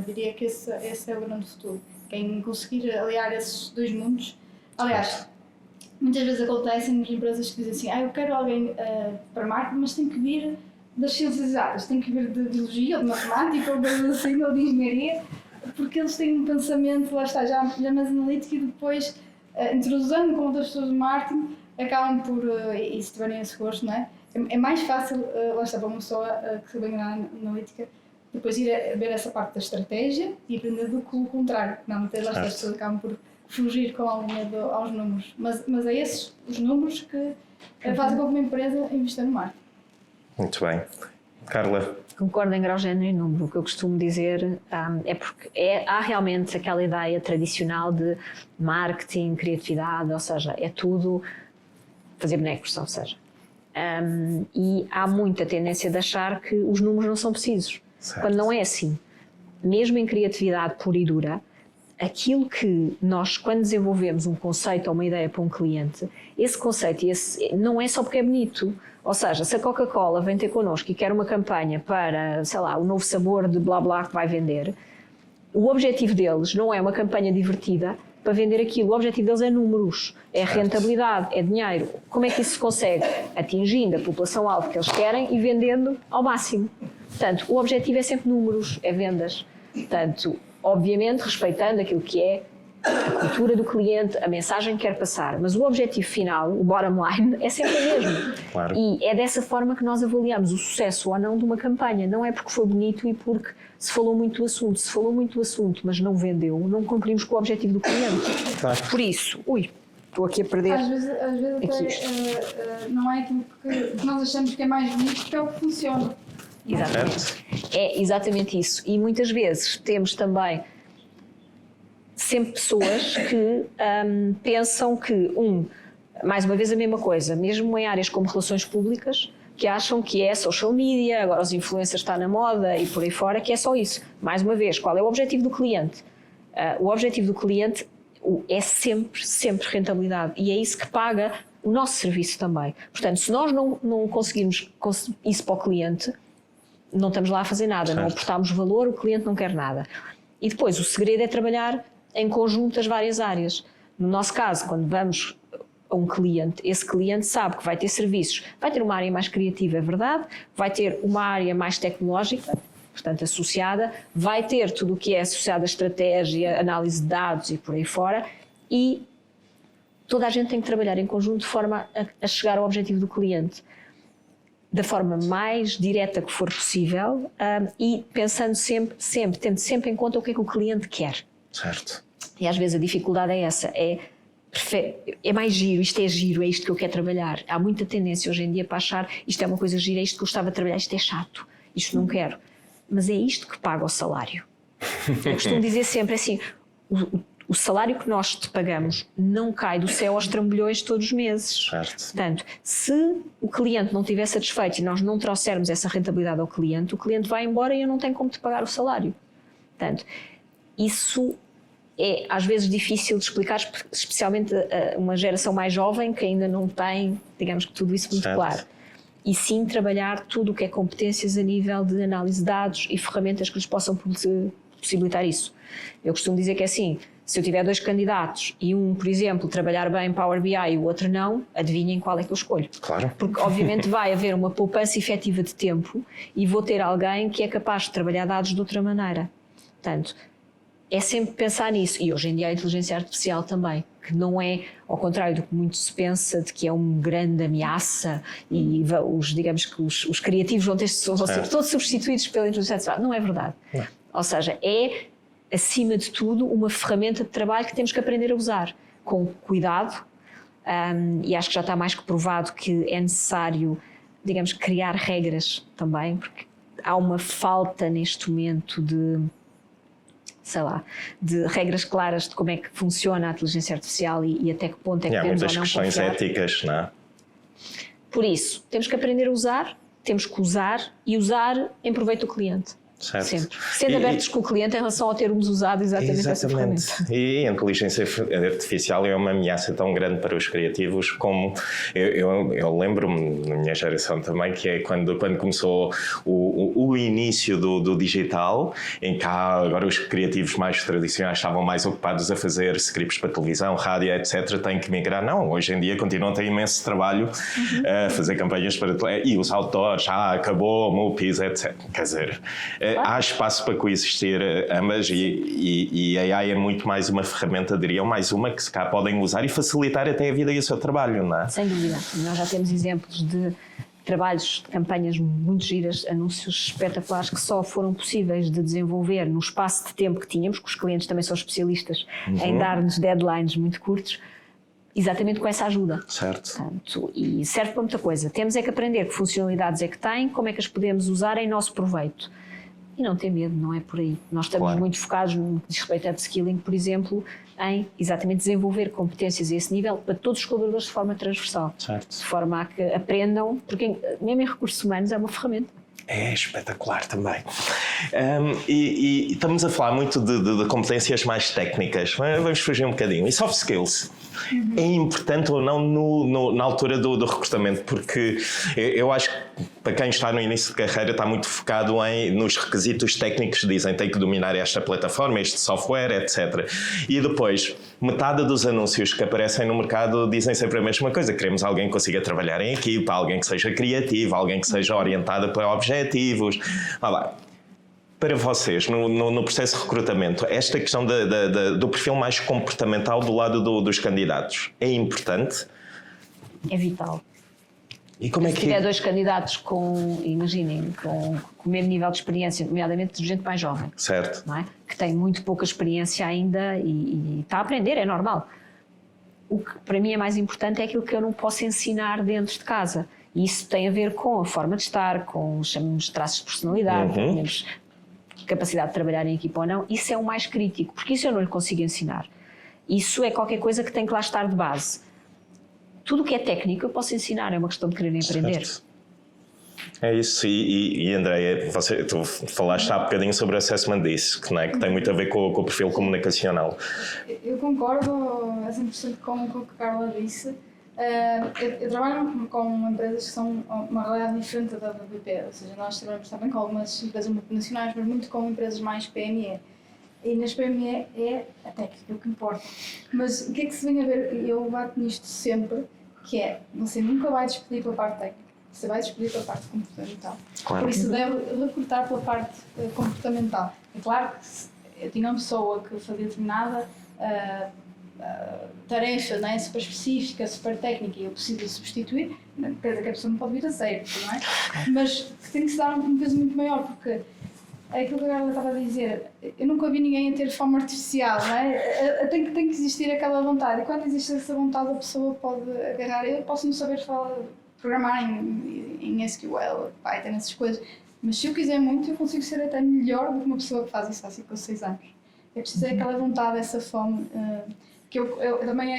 Diria que esse é o grande futuro. Quem conseguir aliar esses dois mundos. Aliás, muitas vezes acontecem nas empresas que dizem assim, eu quero alguém para marketing, mas tem que vir das ciências exatas, tem que vir de biologia ou de matemática ou ou de engenharia, porque eles têm um pensamento, lá está, já mais analítico, e depois, introduzindo com outras pessoas do marketing, acabam por, e se tiverem esse gosto, não é? É mais fácil, lá está, para uma pessoa que se bem na analítica, depois ir a ver essa parte da estratégia e aprender do que o contrário. Normalmente lá está, as pessoas acabam por fugir com algum medo aos números, mas é esses os números que fazem com que uma empresa invista no marketing. Muito bem. Carla? Concordo em grau, género e número. O que eu costumo dizer é porque há realmente aquela ideia tradicional de marketing, criatividade, ou seja, é tudo fazer bonecos, ou seja. E há muita tendência de achar que os números não são precisos, certo. Quando não é assim. Mesmo em criatividade pura e dura, aquilo que nós, quando desenvolvemos um conceito ou uma ideia para um cliente, esse conceito não é só porque é bonito. Ou seja, se a Coca-Cola vem ter connosco e quer uma campanha para, sei lá, o novo sabor de blá blá que vai vender, o objetivo deles não é uma campanha divertida para vender aquilo. O objetivo deles é números, é rentabilidade, é dinheiro. Como é que isso se consegue? Atingindo a população-alvo que eles querem e vendendo ao máximo. Portanto, o objetivo é sempre números, é vendas. Portanto, obviamente, respeitando aquilo que é a cultura do cliente, a mensagem que quer passar, mas o objetivo final, o bottom line, é sempre o mesmo. Claro. E é dessa forma que nós avaliamos o sucesso ou não de uma campanha. Não é porque foi bonito e porque se falou muito do assunto. Se falou muito do assunto, mas não vendeu, não cumprimos com o objetivo do cliente. Claro. Por isso, estou aqui a perder. Às vezes até, não é aquilo que nós achamos que é mais bonito, que é o que funciona. Exatamente. É exatamente isso. E muitas vezes temos também sempre pessoas que pensam que, mais uma vez a mesma coisa, mesmo em áreas como relações públicas, que acham que é social media, agora os influencers estão na moda e por aí fora, que é só isso. Mais uma vez, qual é o objetivo do cliente? O objetivo do cliente é sempre, sempre rentabilidade, e é isso que paga o nosso serviço também. Portanto, se nós não conseguirmos isso para o cliente, não estamos lá a fazer nada, certo. Não aportamos valor, o cliente não quer nada. E depois, o segredo é trabalhar em conjunto as várias áreas. No nosso caso, quando vamos a um cliente, esse cliente sabe que vai ter serviços, vai ter uma área mais criativa, é verdade, vai ter uma área mais tecnológica, portanto associada, vai ter tudo o que é associado à estratégia, análise de dados e por aí fora, e toda a gente tem que trabalhar em conjunto de forma a chegar ao objetivo do cliente da forma mais direta que for possível, e pensando sempre, tendo sempre em conta o que é que o cliente quer. Certo. E às vezes a dificuldade é essa, é mais giro, isto é giro, é isto que eu quero trabalhar. Há muita tendência hoje em dia para achar isto é uma coisa gira, é isto que eu gostava de trabalhar, isto é chato, isto não quero. Mas é isto que paga o salário. Eu costumo dizer sempre assim, o salário que nós te pagamos não cai do céu aos trambolhões todos os meses. Certo. Portanto, se o cliente não estiver satisfeito e nós não trouxermos essa rentabilidade ao cliente, o cliente vai embora e eu não tenho como te pagar o salário. Portanto, isso é às vezes difícil de explicar, especialmente a uma geração mais jovem que ainda não tem, digamos que tudo isso muito certo. Claro. E sim trabalhar tudo o que é competências a nível de análise de dados e ferramentas que lhes possam possibilitar isso. Eu costumo dizer que é assim, se eu tiver 2 candidatos e um, por exemplo, trabalhar bem Power BI e o outro não, adivinhem qual é que eu escolho. Claro. Porque obviamente vai haver uma poupança efetiva de tempo e vou ter alguém que é capaz de trabalhar dados de outra maneira. Portanto, é sempre pensar nisso. E hoje em dia a inteligência artificial também, que não é, ao contrário do que muito se pensa, de que é uma grande ameaça e digamos que os criativos vão ser todos substituídos pela inteligência artificial. Não é verdade. Não. Ou seja, é, acima de tudo, uma ferramenta de trabalho que temos que aprender a usar com cuidado, e acho que já está mais que provado que é necessário, digamos, criar regras também, porque há uma falta neste momento de regras claras de como é que funciona a inteligência artificial e até que ponto é que podemos ou não confiar. Há muitas questões éticas, não é? Por isso, temos que aprender a usar, temos que usar e usar em proveito do cliente. Certo. Sempre. Sendo abertos com o cliente em relação a termos usado exatamente essa ferramenta. E a inteligência artificial é uma ameaça tão grande para os criativos como eu lembro-me na minha geração também, que é quando começou o início do digital, em que agora os criativos mais tradicionais estavam mais ocupados a fazer scripts para televisão, rádio, etc. Têm que migrar. Não, hoje em dia continuam a ter imenso trabalho a fazer campanhas para e os autores, acabou, MUPIs, etc. Quer dizer, há espaço para coexistir ambas e a AI é muito mais uma ferramenta, diriam, mais uma que se cá podem usar e facilitar até a vida e o seu trabalho, não é? Sem dúvida. Nós já temos exemplos de trabalhos, de campanhas muito giras, anúncios espetaculares que só foram possíveis de desenvolver no espaço de tempo que tínhamos, que os clientes também são especialistas em dar-nos deadlines muito curtos, exatamente com essa ajuda. Certo. Portanto, e serve para muita coisa. Temos é que aprender que funcionalidades é que tem, como é que as podemos usar em nosso proveito. E não ter medo, não é por aí. Nós estamos muito focados no que diz respeito a upskilling, por exemplo, em exatamente desenvolver competências a esse nível para todos os colaboradores de forma transversal. Certo. De forma a que aprendam, porque mesmo em recursos humanos é uma ferramenta. É espetacular também. E estamos a falar muito de competências mais técnicas. Vamos fugir um bocadinho. E soft skills? É importante ou não na altura do recrutamento? Porque eu acho que para quem está no início de carreira está muito focado nos requisitos técnicos que dizem tem que dominar esta plataforma, este software, etc. E depois, metade dos anúncios que aparecem no mercado dizem sempre a mesma coisa. Queremos alguém que consiga trabalhar em equipa, alguém que seja criativo, alguém que seja orientado para objetivos. Para vocês, no processo de recrutamento, esta questão do perfil mais comportamental do lado dos candidatos é importante? É vital. E como é Se que... tiver dois candidatos imaginem, com o mesmo nível de experiência, nomeadamente de gente mais jovem. Certo. Não é? Que tem muito pouca experiência ainda e está a aprender, é normal. O que para mim é mais importante é aquilo que eu não posso ensinar dentro de casa. E isso tem a ver com a forma de estar, com os chamamos traços de personalidade, temos capacidade de trabalhar em equipa ou não. Isso é o mais crítico, porque isso eu não lhe consigo ensinar. Isso é qualquer coisa que tem que lá estar de base. Tudo o que é técnico eu posso ensinar, é uma questão de quererem aprender. Certo. É isso, e Andréia, tu falaste há bocadinho sobre o assessment disso, que tem muito a ver com o perfil comunicacional. Eu concordo a 100% com o que a Carla disse. Eu trabalho com empresas que são uma realidade diferente da BP, ou seja, nós trabalhamos também com algumas empresas multinacionais, mas muito com empresas mais PME. E nas PME é a técnica o que importa. Mas o que é que se vem a ver, e eu bato nisto sempre, que é, você nunca vai despedir pela parte técnica, você vai despedir pela parte comportamental. Claro. Por isso deve recrutar pela parte comportamental. É claro que eu tinha uma pessoa que fazia determinada tarefa, não é? Super específica, super técnica, e eu preciso substituir, quer dizer que a pessoa não pode vir a zero, não é? Mas que tem que se dar um peso muito maior, porque é aquilo que a Carla estava a dizer, eu nunca vi ninguém a ter fome artificial, não é? Tem que existir aquela vontade, e quando existe essa vontade a pessoa pode agarrar. Eu posso não saber programar em SQL, Python, essas coisas, mas se eu quiser muito eu consigo ser até melhor do que uma pessoa que faz isso há 5 ou 6 anos. É preciso ter aquela vontade, essa fome, que eu também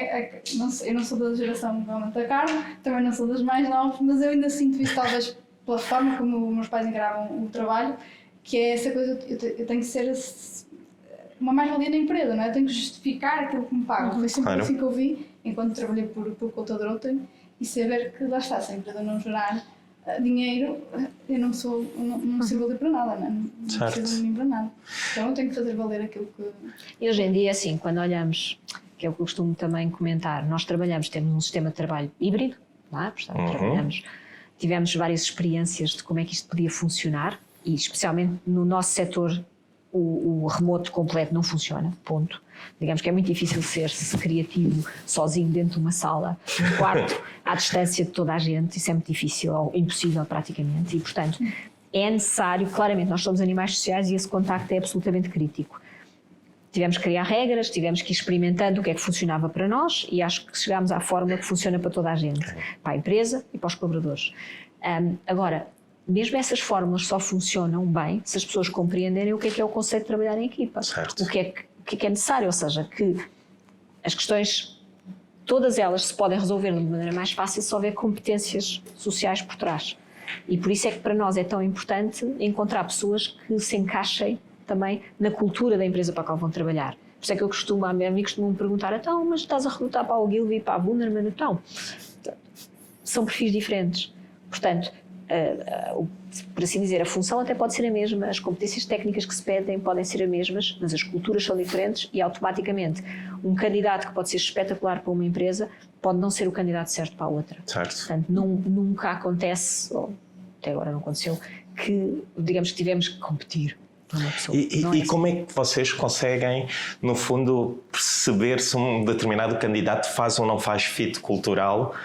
eu não sou da geração da Carla, também não sou das mais novas, mas eu ainda sinto isso talvez pela forma como os meus pais engravam o trabalho, que é essa coisa, eu tenho que ser uma mais-valia na empresa, não é? Eu tenho que justificar aquilo que me pagam. Foi sempre assim que eu vi, enquanto trabalhei por conta de outrem, e saber que lá está, se a empresa não gerar dinheiro, eu não sirvo valer para nada, não preciso de mim para nada. Então eu tenho que fazer valer aquilo que... E hoje em dia, assim, quando olhamos, que é o que eu costumo também comentar, nós temos um sistema de trabalho híbrido, não é? Portanto, tivemos várias experiências de como é que isto podia funcionar, e especialmente no nosso setor o remoto completo não funciona, ponto. Digamos que é muito difícil ser-se criativo sozinho dentro de uma sala, num quarto, à distância de toda a gente, isso é muito difícil, ou impossível praticamente, e portanto é necessário, claramente nós somos animais sociais e esse contacto é absolutamente crítico. Tivemos que criar regras, tivemos que ir experimentando o que é que funcionava para nós e acho que chegámos à fórmula que funciona para toda a gente, para a empresa e para os colaboradores. Agora, mesmo essas fórmulas só funcionam bem se as pessoas compreenderem o que é o conceito de trabalhar em equipa. Certo. O que é necessário, ou seja, que as questões, todas elas se podem resolver de uma maneira mais fácil se houver competências sociais por trás. E por isso é que para nós é tão importante encontrar pessoas que se encaixem também na cultura da empresa para a qual vão trabalhar. Por isso é que eu costumo me perguntar, então, mas estás a recrutar para o Ogilvy e para a Wunderman? Então, são perfis diferentes. Portanto, por assim dizer, a função até pode ser a mesma, as competências técnicas que se pedem podem ser as mesmas, mas as culturas são diferentes e automaticamente um candidato que pode ser espetacular para uma empresa pode não ser o candidato certo para a outra. Certo. Portanto, nunca acontece, ou até agora não aconteceu, que digamos que tivemos que competir por uma pessoa. E como é que vocês conseguem, no fundo, perceber se um determinado candidato faz ou não faz fit cultural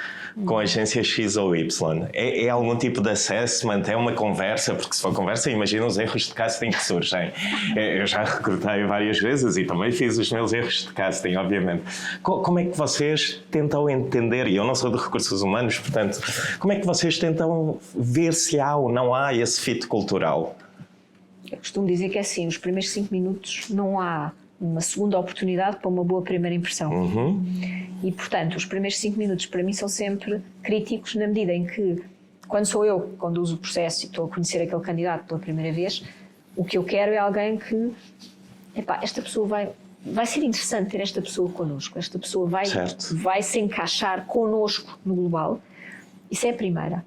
com a agência X ou Y? É algum tipo de assessment? É uma conversa? Porque se for conversa, imagina os erros de casting que surgem. Eu já recrutei várias vezes e também fiz os meus erros de casting, obviamente. Como é que vocês tentam entender, e eu não sou de recursos humanos, portanto, como é que vocês tentam ver se há ou não há esse fit cultural? Eu costumo dizer que é assim, os primeiros 5 minutos não há uma segunda oportunidade para uma boa primeira impressão. E, portanto, os primeiros 5 minutos para mim são sempre críticos na medida em que quando sou eu que conduzo o processo e estou a conhecer aquele candidato pela primeira vez, o que eu quero é alguém que, esta pessoa vai ser interessante ter esta pessoa connosco, esta pessoa vai se encaixar connosco no global. Isso é a primeira.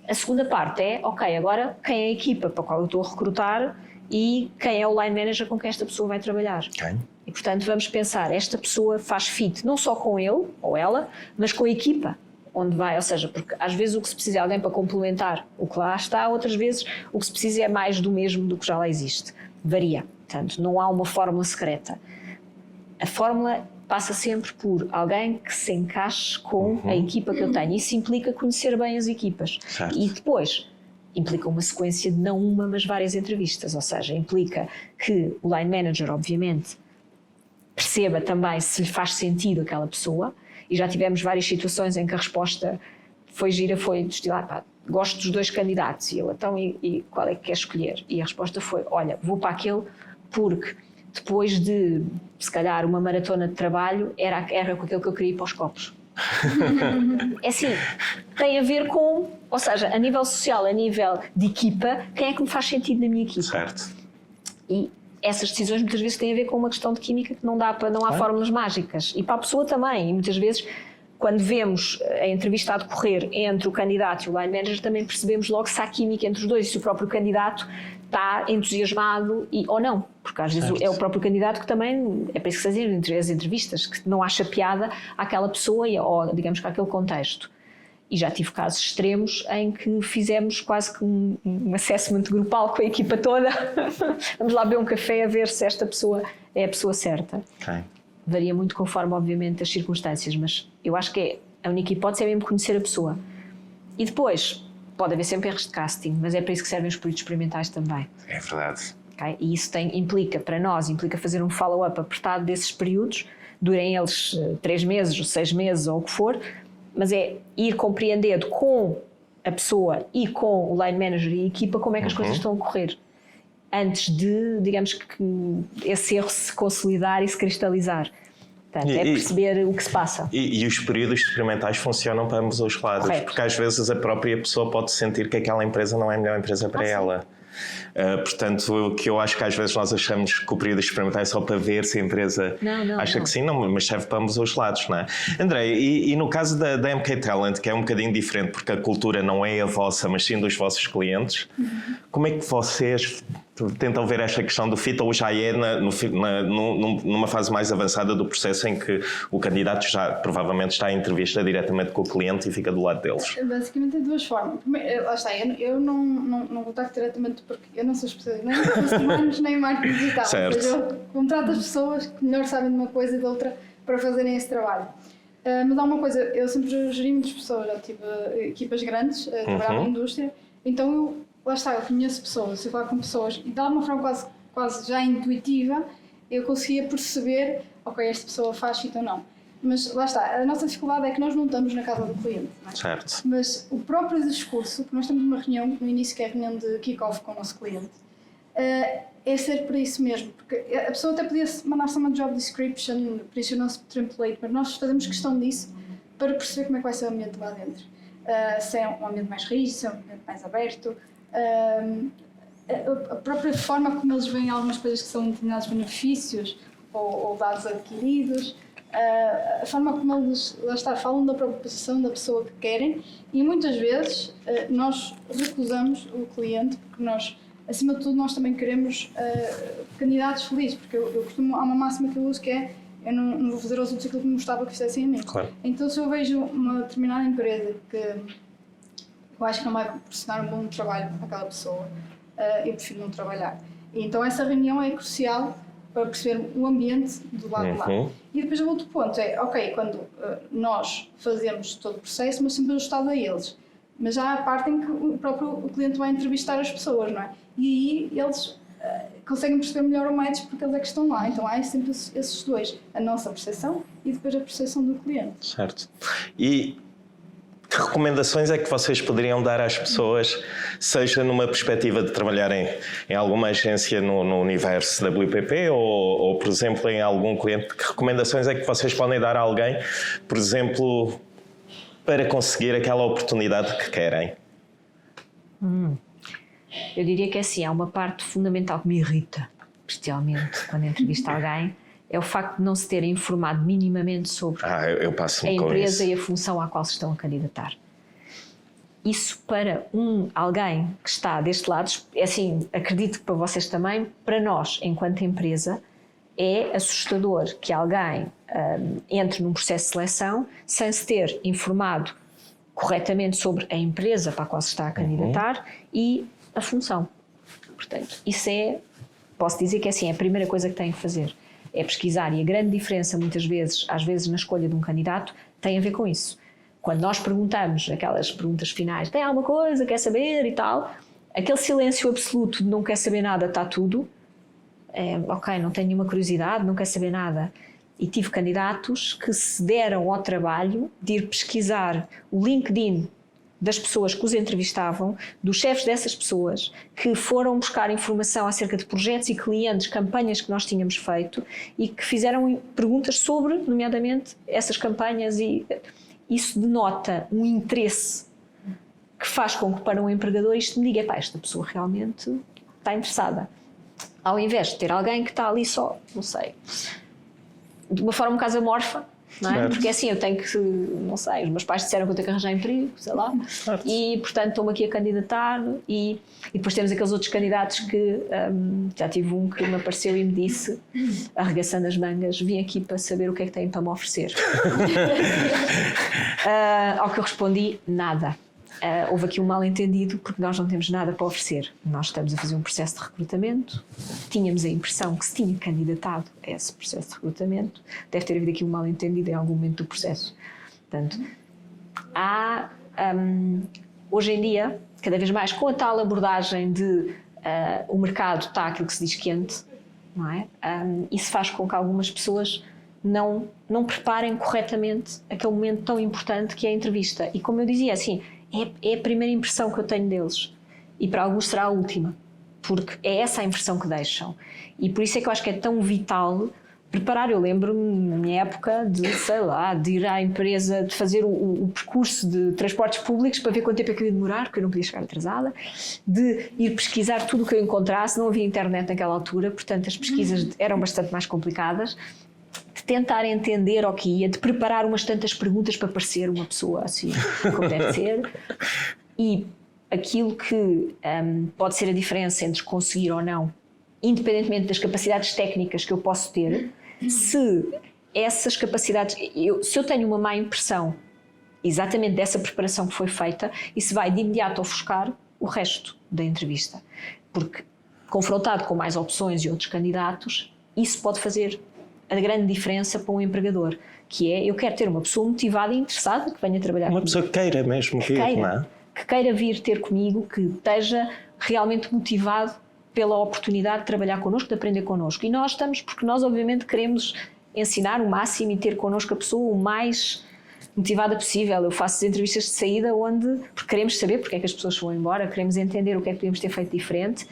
A segunda parte é, ok, agora quem é a equipa para a qual eu estou a recrutar e quem é o line manager com quem esta pessoa vai trabalhar. Okay. E, portanto, vamos pensar, esta pessoa faz fit não só com ele ou ela, mas com a equipa onde vai, ou seja, porque às vezes o que se precisa é alguém para complementar o que lá está, outras vezes o que se precisa é mais do mesmo do que já lá existe. Varia. Portanto, não há uma fórmula secreta. A fórmula passa sempre por alguém que se encaixe com a equipa que eu tenho. Isso implica conhecer bem as equipas. Certo. E depois implica uma sequência de não uma, mas várias entrevistas. Ou seja, implica que o line manager, obviamente, perceba também se lhe faz sentido aquela pessoa. E já tivemos várias situações em que a resposta foi gira, foi de estilo, gosto dos 2 candidatos. E eu, então, e qual é que quer escolher? E a resposta foi, olha, vou para aquele porque depois de, se calhar, uma maratona de trabalho, era com aquele que eu queria ir para os copos. É assim, tem a ver com, ou seja, a nível social, a nível de equipa, quem é que me faz sentido na minha equipa? Certo. E essas decisões muitas vezes têm a ver com uma questão de química que não há fórmulas mágicas. E para a pessoa também. E muitas vezes, quando vemos a entrevista a decorrer entre o candidato e o line manager, também percebemos logo se há química entre os dois e se o próprio candidato está entusiasmado ou não. Porque às vezes é o próprio candidato que também, é para isso que se fazem as entrevistas, que não acha piada àquela pessoa ou, digamos, àquele contexto. E já tive casos extremos em que fizemos quase que um assessment grupal com a equipa toda. Vamos lá beber um café a ver se esta pessoa é a pessoa certa. Okay. Varia muito conforme, obviamente, as circunstâncias, mas eu acho que a única hipótese é mesmo conhecer a pessoa. E depois, pode haver sempre erros de casting, mas é para isso que servem os períodos experimentais também. É verdade. Okay? E isso implica fazer um follow-up apertado desses períodos, durem eles 3 meses ou 6 meses ou o que for, mas é ir compreendendo com a pessoa e com o line manager e a equipa como é que as coisas estão a correr, antes de, digamos, que esse erro se consolidar e se cristalizar. Portanto, é perceber o que se passa. E os períodos experimentais funcionam para ambos os lados. Correto. Porque às vezes a própria pessoa pode sentir que aquela empresa não é a melhor empresa para ela. Portanto, o que eu acho que às vezes nós achamos que o período experimental é só para ver se a empresa acha que sim, mas serve para ambos os lados, não é? André, e no caso da MK Talent, que é um bocadinho diferente porque a cultura não é a vossa, mas sim dos vossos clientes, como é que vocês tentam ver esta questão do fit, ou já é numa fase mais avançada do processo em que o candidato já provavelmente está em entrevista diretamente com o cliente e fica do lado deles? Basicamente tem 2 formas. Lá está, eu não contacto diretamente porque eu não sou especialista nem em recursos humanos nem em marketing digital. Certo. Ou seja, eu contrato as pessoas que melhor sabem de uma coisa e de outra para fazerem esse trabalho. Mas há uma coisa, eu sempre geri muitas pessoas, já tive equipas grandes, trabalhava na indústria, então lá está, eu conheço pessoas, eu falo com pessoas e de alguma forma quase já intuitiva eu conseguia perceber, ok, esta pessoa faz fit ou não. Mas lá está, a nossa dificuldade é que nós não estamos na casa do cliente, não é? Certo. Mas o próprio discurso, que nós temos uma reunião no início, que é a reunião de kick-off com o nosso cliente, é ser para isso mesmo, porque a pessoa até podia mandar só uma job description, preencher o nosso template, mas nós fazemos questão disso para perceber como é que vai ser o ambiente lá dentro. Se é um ambiente mais rígido, se é um ambiente mais aberto, a própria forma como eles veem algumas coisas que são determinados benefícios ou dados adquiridos, a forma como eles, lá está, falam da própria posição da pessoa que querem, e muitas vezes nós recusamos o cliente porque nós, acima de tudo, nós também queremos candidatos felizes, porque eu costumo, há uma máxima que eu uso que é: eu não vou fazer aos outros aquilo que não gostava que fizessem a mim. Claro. Então, se eu vejo uma determinada empresa que eu acho que não vai proporcionar um bom trabalho àquela pessoa, eu prefiro não trabalhar. E então essa reunião é crucial para perceber o ambiente do lado de lá. E depois o outro ponto é, ok, quando nós fazemos todo o processo, mas sempre ajustado a eles. Mas já há a parte em que o próprio cliente vai entrevistar as pessoas, não é? E aí eles conseguem perceber melhor o match porque eles é que estão lá. Então há sempre esses dois, a nossa percepção e depois a percepção do cliente. Certo. E que recomendações é que vocês poderiam dar às pessoas, seja numa perspectiva de trabalhar em alguma agência no universo WPP ou, por exemplo, em algum cliente? Que recomendações é que vocês podem dar a alguém, por exemplo, para conseguir aquela oportunidade que querem? Eu diria que assim, há uma parte fundamental que me irrita, especialmente quando entrevisto alguém, é o facto de não se terem informado minimamente sobre eu passo a com empresa isso. e a função à qual se estão a candidatar. Isso para alguém que está deste lado, é assim, acredito que para vocês também, para nós, enquanto empresa, é assustador que alguém entre num processo de seleção sem se ter informado corretamente sobre a empresa para a qual se está a candidatar e a função. Portanto, isso posso dizer que é assim, é a primeira coisa que tem que fazer. É pesquisar, e a grande diferença muitas vezes, às vezes na escolha de um candidato, tem a ver com isso. Quando nós perguntamos aquelas perguntas finais, tem alguma coisa, quer saber e tal, aquele silêncio absoluto de não quer saber nada, está tudo, ok, não tenho nenhuma curiosidade, não quer saber nada. E tive candidatos que se deram ao trabalho de ir pesquisar o LinkedIn das pessoas que os entrevistavam, dos chefes dessas pessoas, que foram buscar informação acerca de projetos e clientes, campanhas que nós tínhamos feito e que fizeram perguntas sobre, nomeadamente, essas campanhas, e isso denota um interesse que faz com que para um empregador isto me diga, esta pessoa realmente está interessada. Ao invés de ter alguém que está ali só, não sei, de uma forma um bocado amorfa, não é? Porque assim, eu tenho que, não sei, os meus pais disseram que eu tenho que arranjar emprego, sei lá, e portanto estou-me aqui a candidatar e depois temos aqueles outros candidatos que, já tive um que me apareceu e me disse, arregaçando as mangas, vim aqui para saber o que é que têm para me oferecer. Ao que eu respondi, nada. Houve aqui um mal-entendido porque nós não temos nada para oferecer. Nós estamos a fazer um processo de recrutamento, tínhamos a impressão que se tinha candidatado a esse processo de recrutamento, deve ter havido aqui um mal-entendido em algum momento do processo. Portanto, hoje em dia, cada vez mais com a tal abordagem de o mercado está aquilo que se diz quente, não é? Isso faz com que algumas pessoas não preparem corretamente aquele momento tão importante que é a entrevista. E como eu dizia, assim, é a primeira impressão que eu tenho deles e para alguns será a última, porque é essa a impressão que deixam, e por isso é que eu acho que é tão vital preparar. Eu lembro-me na minha época de, sei lá, de ir à empresa, de fazer o percurso de transportes públicos para ver quanto tempo é que eu ia demorar, porque eu não podia chegar atrasada, de ir pesquisar tudo o que eu encontrasse, não havia internet naquela altura, portanto as pesquisas eram bastante mais complicadas, de tentar entender o que ia, de preparar umas tantas perguntas para parecer uma pessoa assim como deve ser. E aquilo que pode ser a diferença entre conseguir ou não, independentemente das capacidades técnicas que eu posso ter, se essas capacidades, se eu tenho uma má impressão exatamente dessa preparação que foi feita, isso vai de imediato ofuscar o resto da entrevista, porque confrontado com mais opções e outros candidatos, isso pode fazer a grande diferença para um empregador, que é, eu quero ter uma pessoa motivada e interessada que venha trabalhar comigo. Uma pessoa que queira mesmo vir, não é? Que queira vir ter comigo, que esteja realmente motivado pela oportunidade de trabalhar connosco, de aprender connosco. E nós estamos, porque nós obviamente queremos ensinar o máximo e ter connosco a pessoa o mais motivada possível. Eu faço entrevistas de saída porque queremos saber porque é que as pessoas vão embora, queremos entender o que é que podemos ter feito diferente,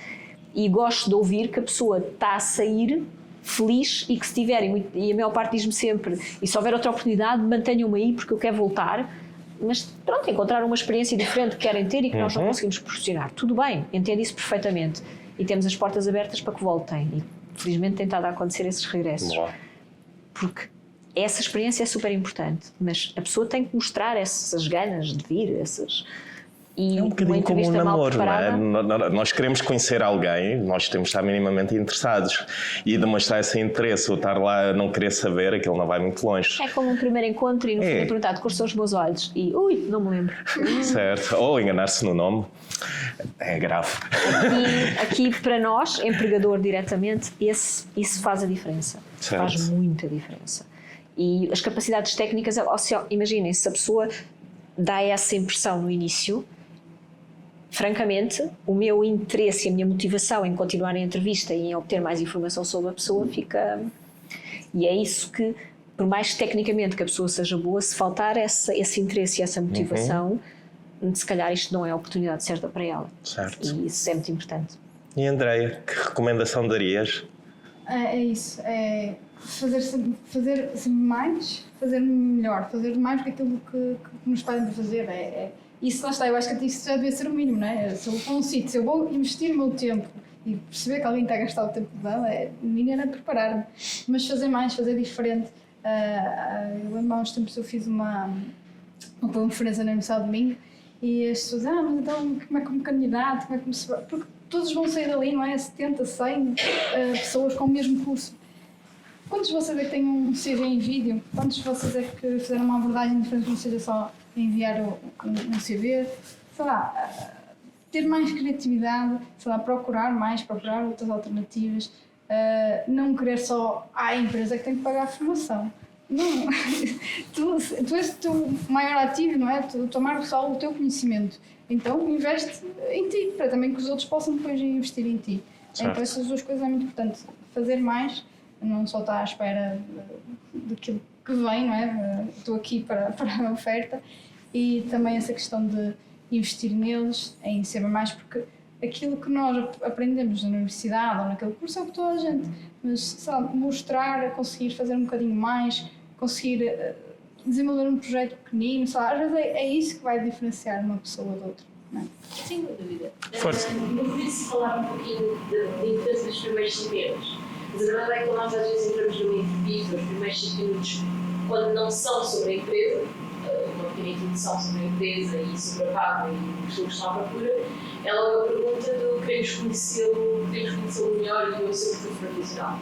e gosto de ouvir que a pessoa está a sair feliz e que se tiverem, e a maior parte diz-me sempre, e se houver outra oportunidade mantenham-me aí porque eu quero voltar, mas pronto, encontrar uma experiência diferente que querem ter e que nós não conseguimos proporcionar. Tudo bem, entendo isso perfeitamente e temos as portas abertas para que voltem, e felizmente tem estado a acontecer esses regressos. Boa. Porque essa experiência é super importante, mas a pessoa tem que mostrar essas ganas de vir, e é um bocadinho como um namoro, não é? Nós queremos conhecer alguém, nós temos de estar minimamente interessados, e demonstrar esse interesse, ou estar lá a não querer saber, aquilo não vai muito longe. É como um primeiro encontro e no fim é perguntar quais são os meus olhos e não me lembro. Certo, ou enganar-se no nome, é grave. Aqui para nós, empregador diretamente, isso faz a diferença, certo. Faz muita diferença. E as capacidades técnicas, imaginem, se a pessoa dá essa impressão no início, francamente, o meu interesse e a minha motivação em continuar a entrevista e em obter mais informação sobre a pessoa fica... E é isso que, por mais tecnicamente que a pessoa seja boa, se faltar esse interesse e essa motivação, se calhar isto não é a oportunidade certa para ela. Certo. E isso é muito importante. E Andreia, que recomendação darias? É isso, é fazer sempre mais, fazer melhor, fazer mais do que aquilo que nos pedem para fazer. É Isso lá está, eu acho que isso já devia ser o mínimo, não é? Se eu vou a um sítio, se eu vou investir o meu tempo e perceber que alguém está a gastar o tempo dela, o mínimo era preparar-me. Mas fazer mais, fazer diferente. Eu lembro há uns tempos eu fiz uma conferência na Universidade de Domingo e as pessoas, mas então como é que um candidato, como é que se... Porque todos vão sair dali, não é? 70, 100 pessoas com o mesmo curso. Quantos de vocês é que têm um CV em vídeo? Quantos de vocês é que fizeram uma abordagem diferente que não seja só enviar um CV? Sei lá, ter mais criatividade, sei lá, procurar outras alternativas, não querer só a empresa que tem que pagar a formação. Não, tu és o teu maior ativo, não é? Tu tomar só o teu conhecimento. Então investe em ti, para também que os outros possam depois investir em ti. Certo. Então essas duas coisas é muito importante. Fazer mais, não só estar à espera daquilo que vem, não é? Estou aqui para a oferta. E também essa questão de investir neles, em saber mais, porque aquilo que nós aprendemos na universidade ou naquele curso é o que toda a gente, mas sei lá, mostrar, conseguir fazer um bocadinho mais, conseguir desenvolver um projeto pequenino, sei lá, às vezes é isso que vai diferenciar uma pessoa da outra, não é? Sem dúvida. Força. Eu queria falar um pouquinho da importância dos primeiros 5 minutos. Mas a verdade é que nós às vezes entramos numa entrevista, os primeiros 5 minutos, quando não são sobre a empresa, uma pequena introdução sobre a empresa e sobre a vaga e as pessoas que estão à procura, ela é uma pergunta do queremos conhecê-lo melhor e o seu futuro profissional.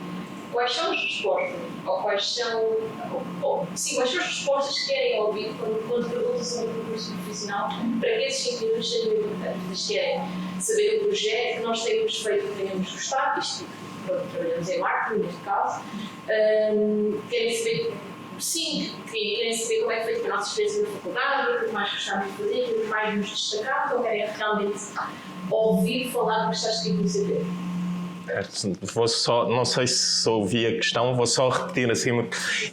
Quais são as respostas? Ou quais são as respostas que querem ouvir quando perguntam sobre o percurso profissional para que esses 5 minutos sejam importantes? Eles querem saber o projeto que nós temos feito, que tenhamos gostado, isto trabalhamos em marketing, neste caso, querem saber. Sim, querem saber como é que foi a nossa experiência na faculdade, o que mais gostávamos de fazer, o que mais nos destacava, ou querem realmente ouvir falar do que está escrito no CV? Vou só, não sei se ouvi a questão, vou só repetir assim,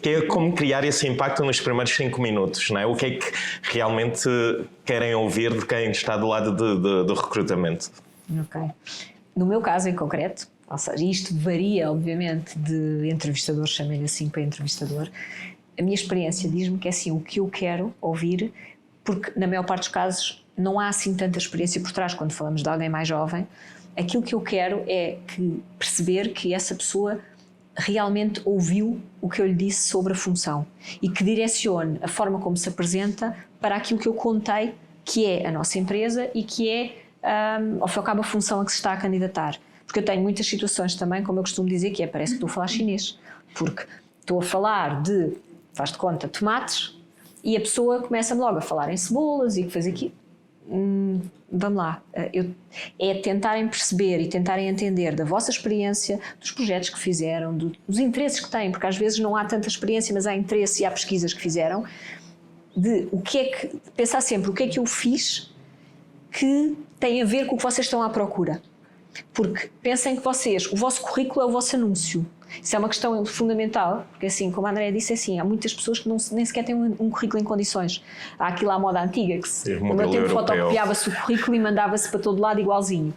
que é como criar esse impacto nos primeiros 5 minutos, não é? O que é que realmente querem ouvir de quem está do lado do recrutamento? Ok. No meu caso em concreto, ou seja, isto varia obviamente de entrevistador, chamei-lhe assim para entrevistador, a minha experiência diz-me que é assim o que eu quero ouvir, porque na maior parte dos casos não há assim tanta experiência por trás quando falamos de alguém mais jovem. Aquilo que eu quero é perceber que essa pessoa realmente ouviu o que eu lhe disse sobre a função e que direcione a forma como se apresenta para aquilo que eu contei que é a nossa empresa e que é, ao fim e ao cabo, a função a que se está a candidatar. Porque eu tenho muitas situações também, como eu costumo dizer, que parece que estou a falar chinês, porque estou a falar de, faz de conta, tomates e a pessoa começa-me logo a falar em cebolas e que faz aqui. Vamos lá, é tentarem perceber e tentarem entender da vossa experiência, dos projetos que fizeram, dos interesses que têm, porque às vezes não há tanta experiência, mas há interesse e há pesquisas que fizeram, de o que é que, pensar sempre o que é que eu fiz que tem a ver com o que vocês estão à procura. Porque pensem que o vosso currículo é o vosso anúncio. Isso é uma questão fundamental, porque assim, como a Andréia disse, assim, há muitas pessoas que nem sequer têm um currículo em condições. Há aquilo à moda antiga, que no meu tempo fotocopiava-se o currículo e mandava-se para todo lado igualzinho.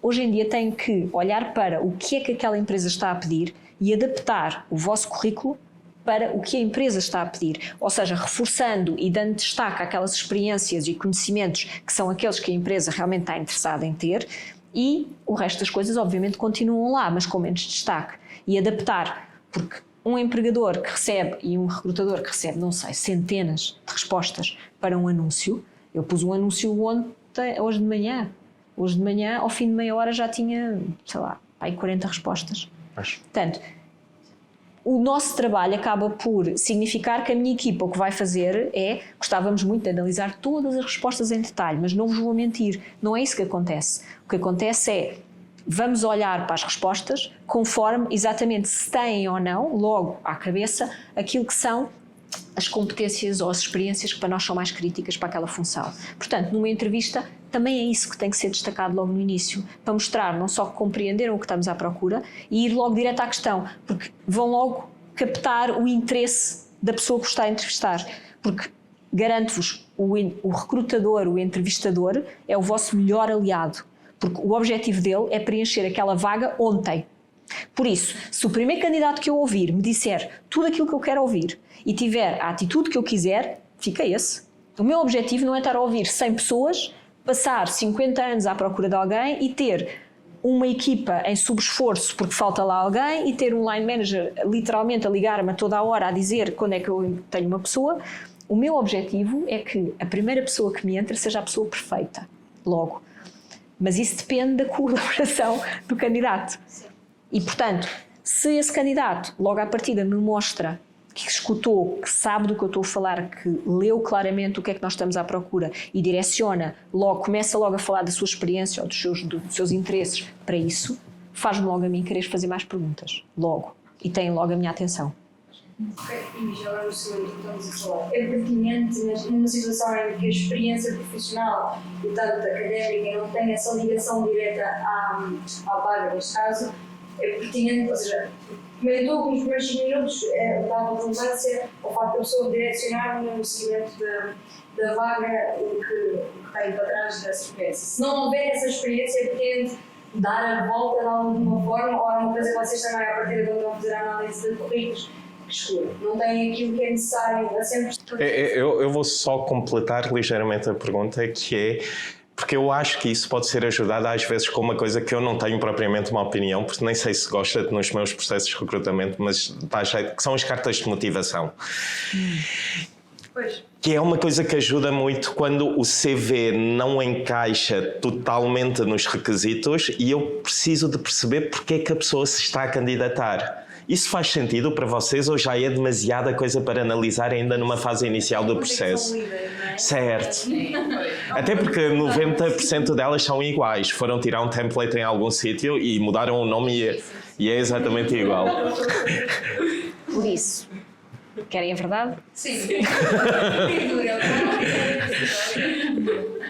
Hoje em dia tem que olhar para o que é que aquela empresa está a pedir e adaptar o vosso currículo para o que a empresa está a pedir. Ou seja, reforçando e dando destaque àquelas experiências e conhecimentos que são aqueles que a empresa realmente está interessada em ter, e o resto das coisas obviamente continuam lá, mas com menos destaque. E adaptar, porque um empregador que recebe e um recrutador que recebe, não sei, centenas de respostas para um anúncio. Eu pus um anúncio hoje de manhã, ao fim de meia hora já tinha, sei lá, aí 40 respostas. Portanto, o nosso trabalho acaba por significar que a minha equipa o que vai fazer gostávamos muito de analisar todas as respostas em detalhe, mas não vos vou mentir, não é isso que acontece. O que acontece é, vamos olhar para as respostas conforme exatamente se têm ou não, logo à cabeça, aquilo que são as competências ou as experiências que para nós são mais críticas para aquela função. Portanto, numa entrevista também é isso que tem que ser destacado logo no início, para mostrar não só que compreenderam o que estamos à procura e ir logo direto à questão, porque vão logo captar o interesse da pessoa que está a entrevistar, porque garanto-vos, o recrutador, o entrevistador é o vosso melhor aliado, porque o objetivo dele é preencher aquela vaga ontem. Por isso, se o primeiro candidato que eu ouvir me disser tudo aquilo que eu quero ouvir e tiver a atitude que eu quiser, fica esse. O meu objetivo não é estar a ouvir 100 pessoas, passar 50 anos à procura de alguém e ter uma equipa em subesforço porque falta lá alguém e ter um line manager literalmente a ligar-me a toda a hora a dizer quando é que eu tenho uma pessoa. O meu objetivo é que a primeira pessoa que me entra seja a pessoa perfeita, logo. Mas isso depende da colaboração do candidato. E, portanto, se esse candidato, logo à partida, me mostra que escutou, que sabe do que eu estou a falar, que leu claramente o que é que nós estamos à procura e direciona, logo, começa logo a falar da sua experiência ou dos seus interesses para isso, faz-me logo a mim querer fazer mais perguntas, logo, e tem logo a minha atenção. E já agora o segundo que estamos a falar, é pertinente numa situação em que a experiência profissional e tanto académica não tem essa ligação direta à vaga, neste caso, é pertinente, ou seja, comentou que nos primeiros 5 minutos dava relevância ao facto da pessoa direcionar no seguimento da vaga o que tem para trás dessa experiência. Se não houver essa experiência, pretende dar a volta de alguma forma, ou é uma coisa que vocês também, a partir de onde vão fazer a análise de currículos, não tem aquilo que é necessário a sempre. Eu vou só completar ligeiramente a pergunta, que é porque eu acho que isso pode ser ajudado às vezes com uma coisa que eu não tenho propriamente uma opinião, porque nem sei se gosta nos meus processos de recrutamento, mas dá jeito, que são as cartas de motivação. Pois. Que é uma coisa que ajuda muito quando o CV não encaixa totalmente nos requisitos e eu preciso de perceber porque é que a pessoa se está a candidatar. Isso faz sentido para vocês ou já é demasiada coisa para analisar ainda numa fase inicial do processo? Certo. Até porque 90% delas são iguais. Foram tirar um template em algum sítio e mudaram o nome e é exatamente igual. Por isso, querem a verdade? Sim.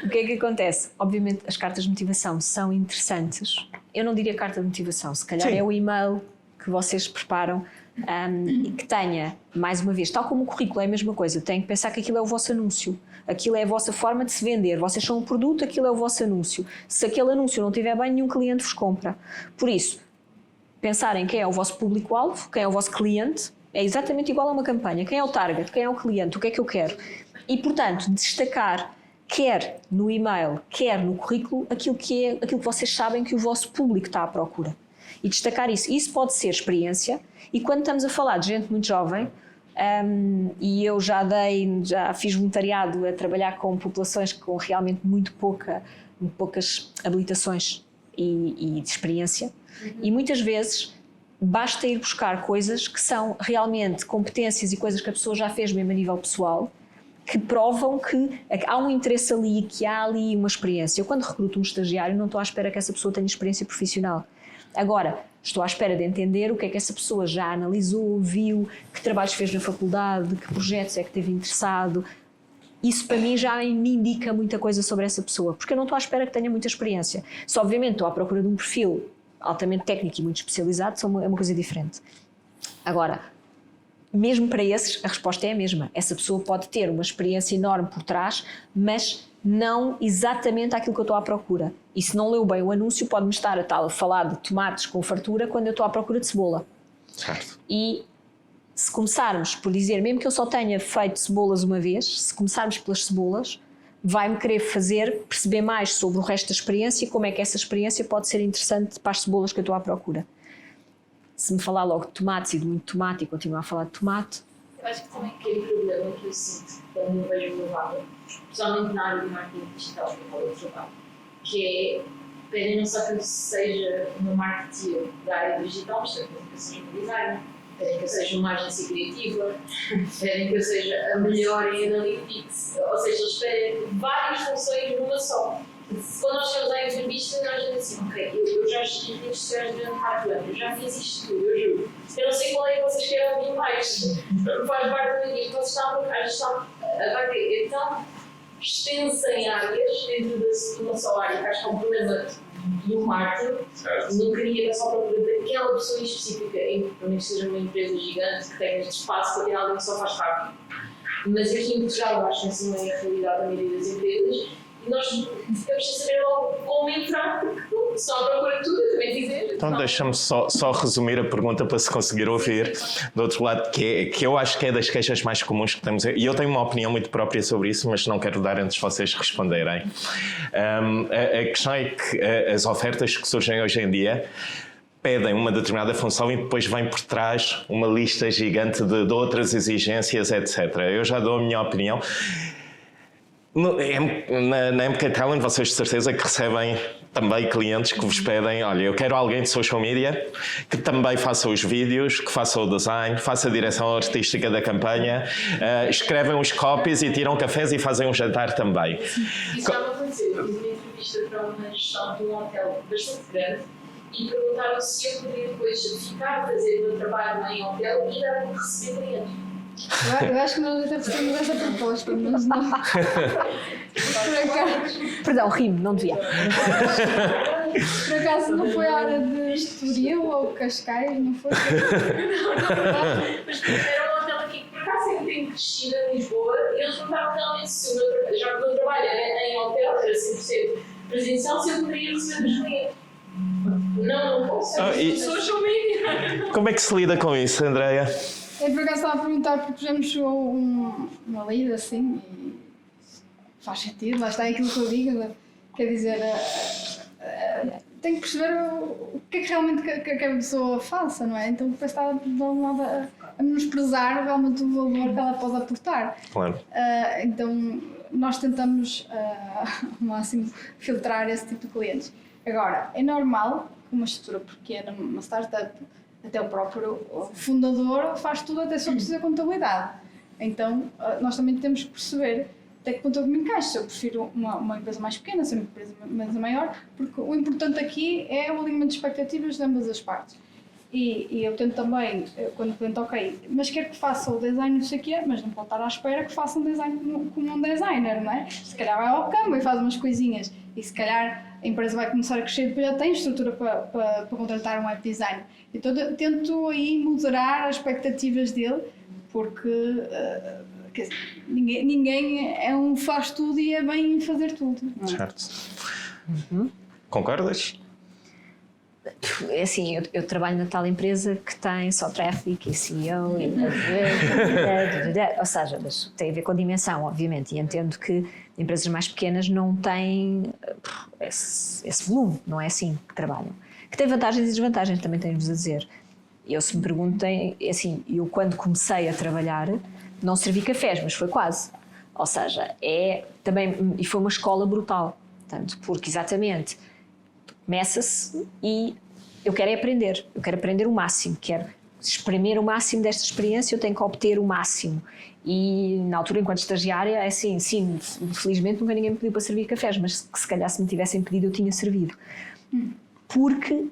O que é que acontece? Obviamente as cartas de motivação são interessantes. Eu não diria carta de motivação, se calhar é o e-mail que vocês preparam e que tenha, mais uma vez, tal como o currículo é a mesma coisa, tem que pensar que aquilo é o vosso anúncio, aquilo é a vossa forma de se vender, vocês são um produto, aquilo é o vosso anúncio. Se aquele anúncio não tiver bem, nenhum cliente vos compra. Por isso, pensarem quem é o vosso público-alvo, quem é o vosso cliente, é exatamente igual a uma campanha. Quem é o target, quem é o cliente, o que é que eu quero? E, portanto, destacar, quer no e-mail, quer no currículo, aquilo que vocês sabem que o vosso público está à procura. E destacar isso. Isso pode ser experiência. E quando estamos a falar de gente muito jovem, e eu já fiz voluntariado a trabalhar com populações com realmente muito poucas habilitações e de experiência, e muitas vezes basta ir buscar coisas que são realmente competências e coisas que a pessoa já fez mesmo a nível pessoal, que provam que há um interesse ali, que há ali uma experiência. Eu quando recruto um estagiário não estou à espera que essa pessoa tenha experiência profissional. Agora, estou à espera de entender o que é que essa pessoa já analisou, viu, que trabalhos fez na faculdade, que projetos é que teve interessado. Isso para mim já me indica muita coisa sobre essa pessoa, porque eu não estou à espera que tenha muita experiência. Se obviamente estou à procura de um perfil altamente técnico e muito especializado, é uma coisa diferente. Agora, mesmo para esses, a resposta é a mesma. Essa pessoa pode ter uma experiência enorme por trás, mas não exatamente aquilo que eu estou à procura. E se não leu bem o anúncio, pode-me estar a falar de tomates com fartura quando eu estou à procura de cebola. Certo. E se começarmos por dizer, mesmo que eu só tenha feito cebolas uma vez, se começarmos pelas cebolas, vai-me querer fazer perceber mais sobre o resto da experiência e como é que essa experiência pode ser interessante para as cebolas que eu estou à procura. Se me falar logo de tomates e de muito tomate e continuar a falar de tomate... Eu acho que também aquele problema que eu sinto quando eu vejo uma vaga, principalmente na área de marketing digital, que eu trabalho, que é, pedem não só que eu seja uma marketeer da área digital, mas também que eu seja uma designer, pedem que eu seja uma agência criativa, pedem que eu seja a melhor em analytics, ou seja, eles pedem várias funções numa só. Quando nós chegamos à entrevista, nós dizemos assim, ok, eu já estive em redes sociais durante 4 anos, eu já fiz isto tudo, eu juro. Eu não sei qual é que vocês querem ouvir mais. Faz parte da minha, vocês estão a vaga é tão extensa em áreas, dentro de uma só área, que acho que é um problema do marketing. Não queria só procura daquela pessoa específica, pelo menos seja uma empresa gigante, que tenha este espaço para ter alguém que só faz parte. Mas aqui em Portugal, eu acho que essa não é a realidade da maioria das empresas. E nós ficamos sem saber logo como entrar, porque só à procura de tudo, eu também dizer. Então deixa-me só resumir a pergunta para se conseguir ouvir do outro lado, que eu acho que é das queixas mais comuns que temos, e eu tenho uma opinião muito própria sobre isso, mas não quero dar antes de vocês responderem. A questão é que as ofertas que surgem hoje em dia pedem uma determinada função e depois vem por trás uma lista gigante de outras exigências, etc. Eu já dou a minha opinião. Na MK Talent, vocês de certeza que recebem também clientes que vos pedem: olha, eu quero alguém de social media que também faça os vídeos, que faça o design, faça a direção artística da campanha, escrevem os copies e tiram cafés e fazem um jantar também. Isso já me aconteceu. Eu fiz uma entrevista para uma gestão de um hotel bastante grande e perguntaram se eu poderia depois ficar a fazer o meu trabalho em hotel e dar-me receber clientes. Eu acho que nós até recebemos essa proposta, mas não. Por acaso, Perdão, rimo, não devia. por acaso não foi a área de Estoril ou Cascais, não foi? Mas era um hotel aqui que por acaso ainda tem crescido em Lisboa e eles perguntaram realmente se o meu trabalho, já que o meu trabalho era em hotel, era 100% presencial, se eu poderia receber os clientes. Não posso. Social media. Como é que se lida com isso, Andreia? Eu por acaso estava a perguntar porque já me chegou uma lida assim e faz sentido, lá está aquilo que eu digo, quer dizer, tem que perceber o que é que realmente que a pessoa faça, não é? Então parece que está de algum lado a menosprezar realmente o valor que ela pode aportar. Claro. Então nós tentamos ao máximo filtrar esse tipo de clientes. Agora, é normal que uma estrutura pequena, uma startup, até o próprio fundador faz tudo até só precisa de contabilidade. Então, nós também temos que perceber até que ponto eu me encaixo. Eu prefiro uma empresa mais pequena, se uma empresa maior, porque o importante aqui é o alinhamento de expectativas de ambas as partes. E eu tento também, quando o cliente, ok, mas quero que faça o design não sei o quê, mas não pode estar à espera que faça um design como um designer, não é? Se calhar vai ao Canva e faz umas coisinhas, e se calhar a empresa vai começar a crescer e depois já tem estrutura para contratar um web designer. Então tento aí moderar as expectativas dele, porque ninguém faz tudo e é bem em fazer tudo. Não é? Certo. Concordas? É assim, eu trabalho na tal empresa que tem só tráfego e CEO, ou seja, mas tem a ver com dimensão, obviamente, e entendo que empresas mais pequenas não têm esse volume, não é assim que trabalham. Que tem vantagens e desvantagens, também tenho-vos a dizer. Eu, se me perguntem, assim, eu quando comecei a trabalhar não servi cafés, mas foi quase. Ou seja, e foi uma escola brutal, portanto, porque exatamente começa-se e eu quero aprender o máximo, quero espremer o máximo desta experiência, eu tenho que obter o máximo. E na altura, enquanto estagiária, é assim, sim, felizmente nunca ninguém me pediu para servir cafés, mas se calhar se me tivessem pedido eu tinha servido. Porque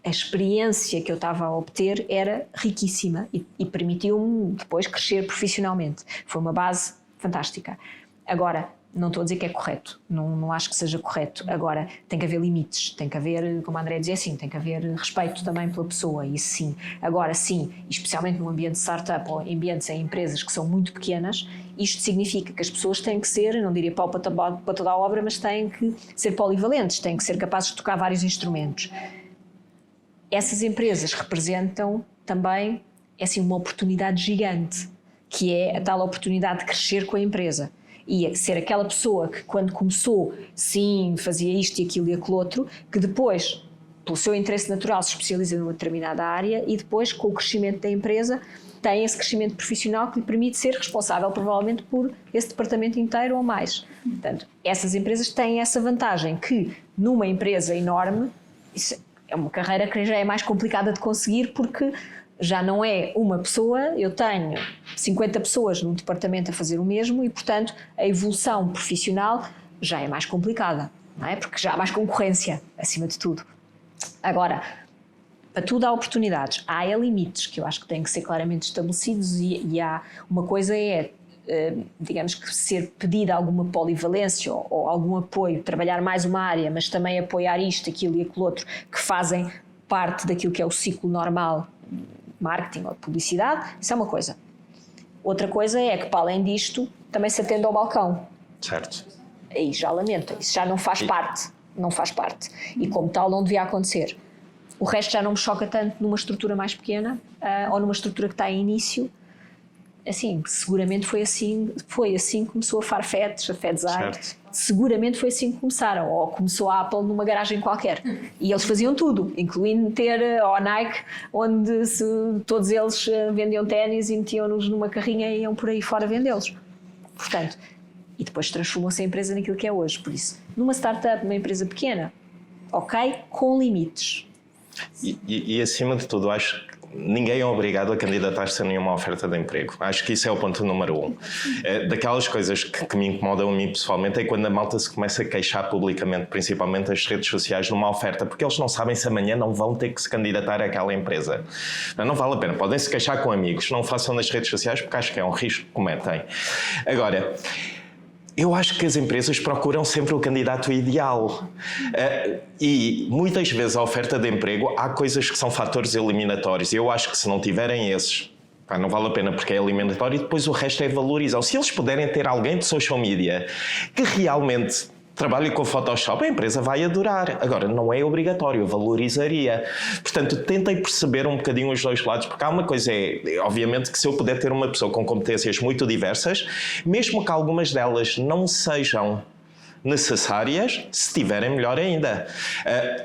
a experiência que eu estava a obter era riquíssima e permitiu-me depois crescer profissionalmente. Foi uma base fantástica. Agora, não estou a dizer que é correto, não acho que seja correto. Agora, tem que haver limites, tem que haver, como a André dizia, assim, tem que haver respeito também pela pessoa, isso sim. Agora sim, especialmente num ambiente de startup ou em ambientes em empresas que são muito pequenas, isto significa que as pessoas têm que ser, não diria pau para toda a obra, mas têm que ser polivalentes, têm que ser capazes de tocar vários instrumentos. Essas empresas representam também, assim, uma oportunidade gigante, que é a tal oportunidade de crescer com a empresa. E ser aquela pessoa que quando começou, sim, fazia isto e aquilo e aquele outro, que depois, pelo seu interesse natural, se especializa numa determinada área e depois, com o crescimento da empresa, tem esse crescimento profissional que lhe permite ser responsável, provavelmente, por esse departamento inteiro ou mais. Portanto, essas empresas têm essa vantagem que, numa empresa enorme, isso é uma carreira que já é mais complicada de conseguir porque já não é uma pessoa, eu tenho 50 pessoas num departamento a fazer o mesmo e, portanto, a evolução profissional já é mais complicada, não é? Porque já há mais concorrência, acima de tudo. Agora, para tudo há oportunidades, há limites que eu acho que têm que ser claramente estabelecidos e há uma coisa digamos que ser pedida alguma polivalência ou algum apoio, trabalhar mais uma área, mas também apoiar isto, aquilo e aquilo outro, que fazem parte daquilo que é o ciclo normal marketing ou de publicidade, isso é uma coisa. Outra coisa é que, para além disto, também se atende ao balcão. Certo. Aí já lamento, isso já não faz parte. não faz parte. E como tal não devia acontecer. O resto já não me choca tanto numa estrutura mais pequena ou numa estrutura que está em início. Assim, seguramente foi assim que começou a Farfetch, a Fedzai. Seguramente foi assim que começaram. Ou começou a Apple numa garagem qualquer. E eles faziam tudo, incluindo ter a Nike, onde todos eles vendiam ténis e metiam-nos numa carrinha e iam por aí fora vendê-los. Portanto, e depois transformam-se a empresa naquilo que é hoje. Por isso, numa startup, numa empresa pequena, ok, com limites. E acima de tudo, acho que ninguém é obrigado a candidatar-se a nenhuma oferta de emprego. Acho que isso é o ponto número 1. Daquelas coisas que me incomodam a mim pessoalmente é quando a malta se começa a queixar publicamente, principalmente as redes sociais, numa oferta, porque eles não sabem se amanhã não vão ter que se candidatar àquela empresa. Não vale a pena. Podem se queixar com amigos, não façam nas redes sociais porque acho que é um risco que cometem. Agora, eu acho que as empresas procuram sempre o candidato ideal e muitas vezes a oferta de emprego há coisas que são fatores eliminatórios e eu acho que se não tiverem esses, não vale a pena porque é eliminatório e depois o resto é valorizar. Se eles puderem ter alguém de social media que realmente trabalhe com Photoshop, a empresa vai adorar. Agora, não é obrigatório, eu valorizaria. Portanto, tentem perceber um bocadinho os dois lados, porque há uma coisa, obviamente que se eu puder ter uma pessoa com competências muito diversas, mesmo que algumas delas não sejam necessárias, se tiverem melhor ainda.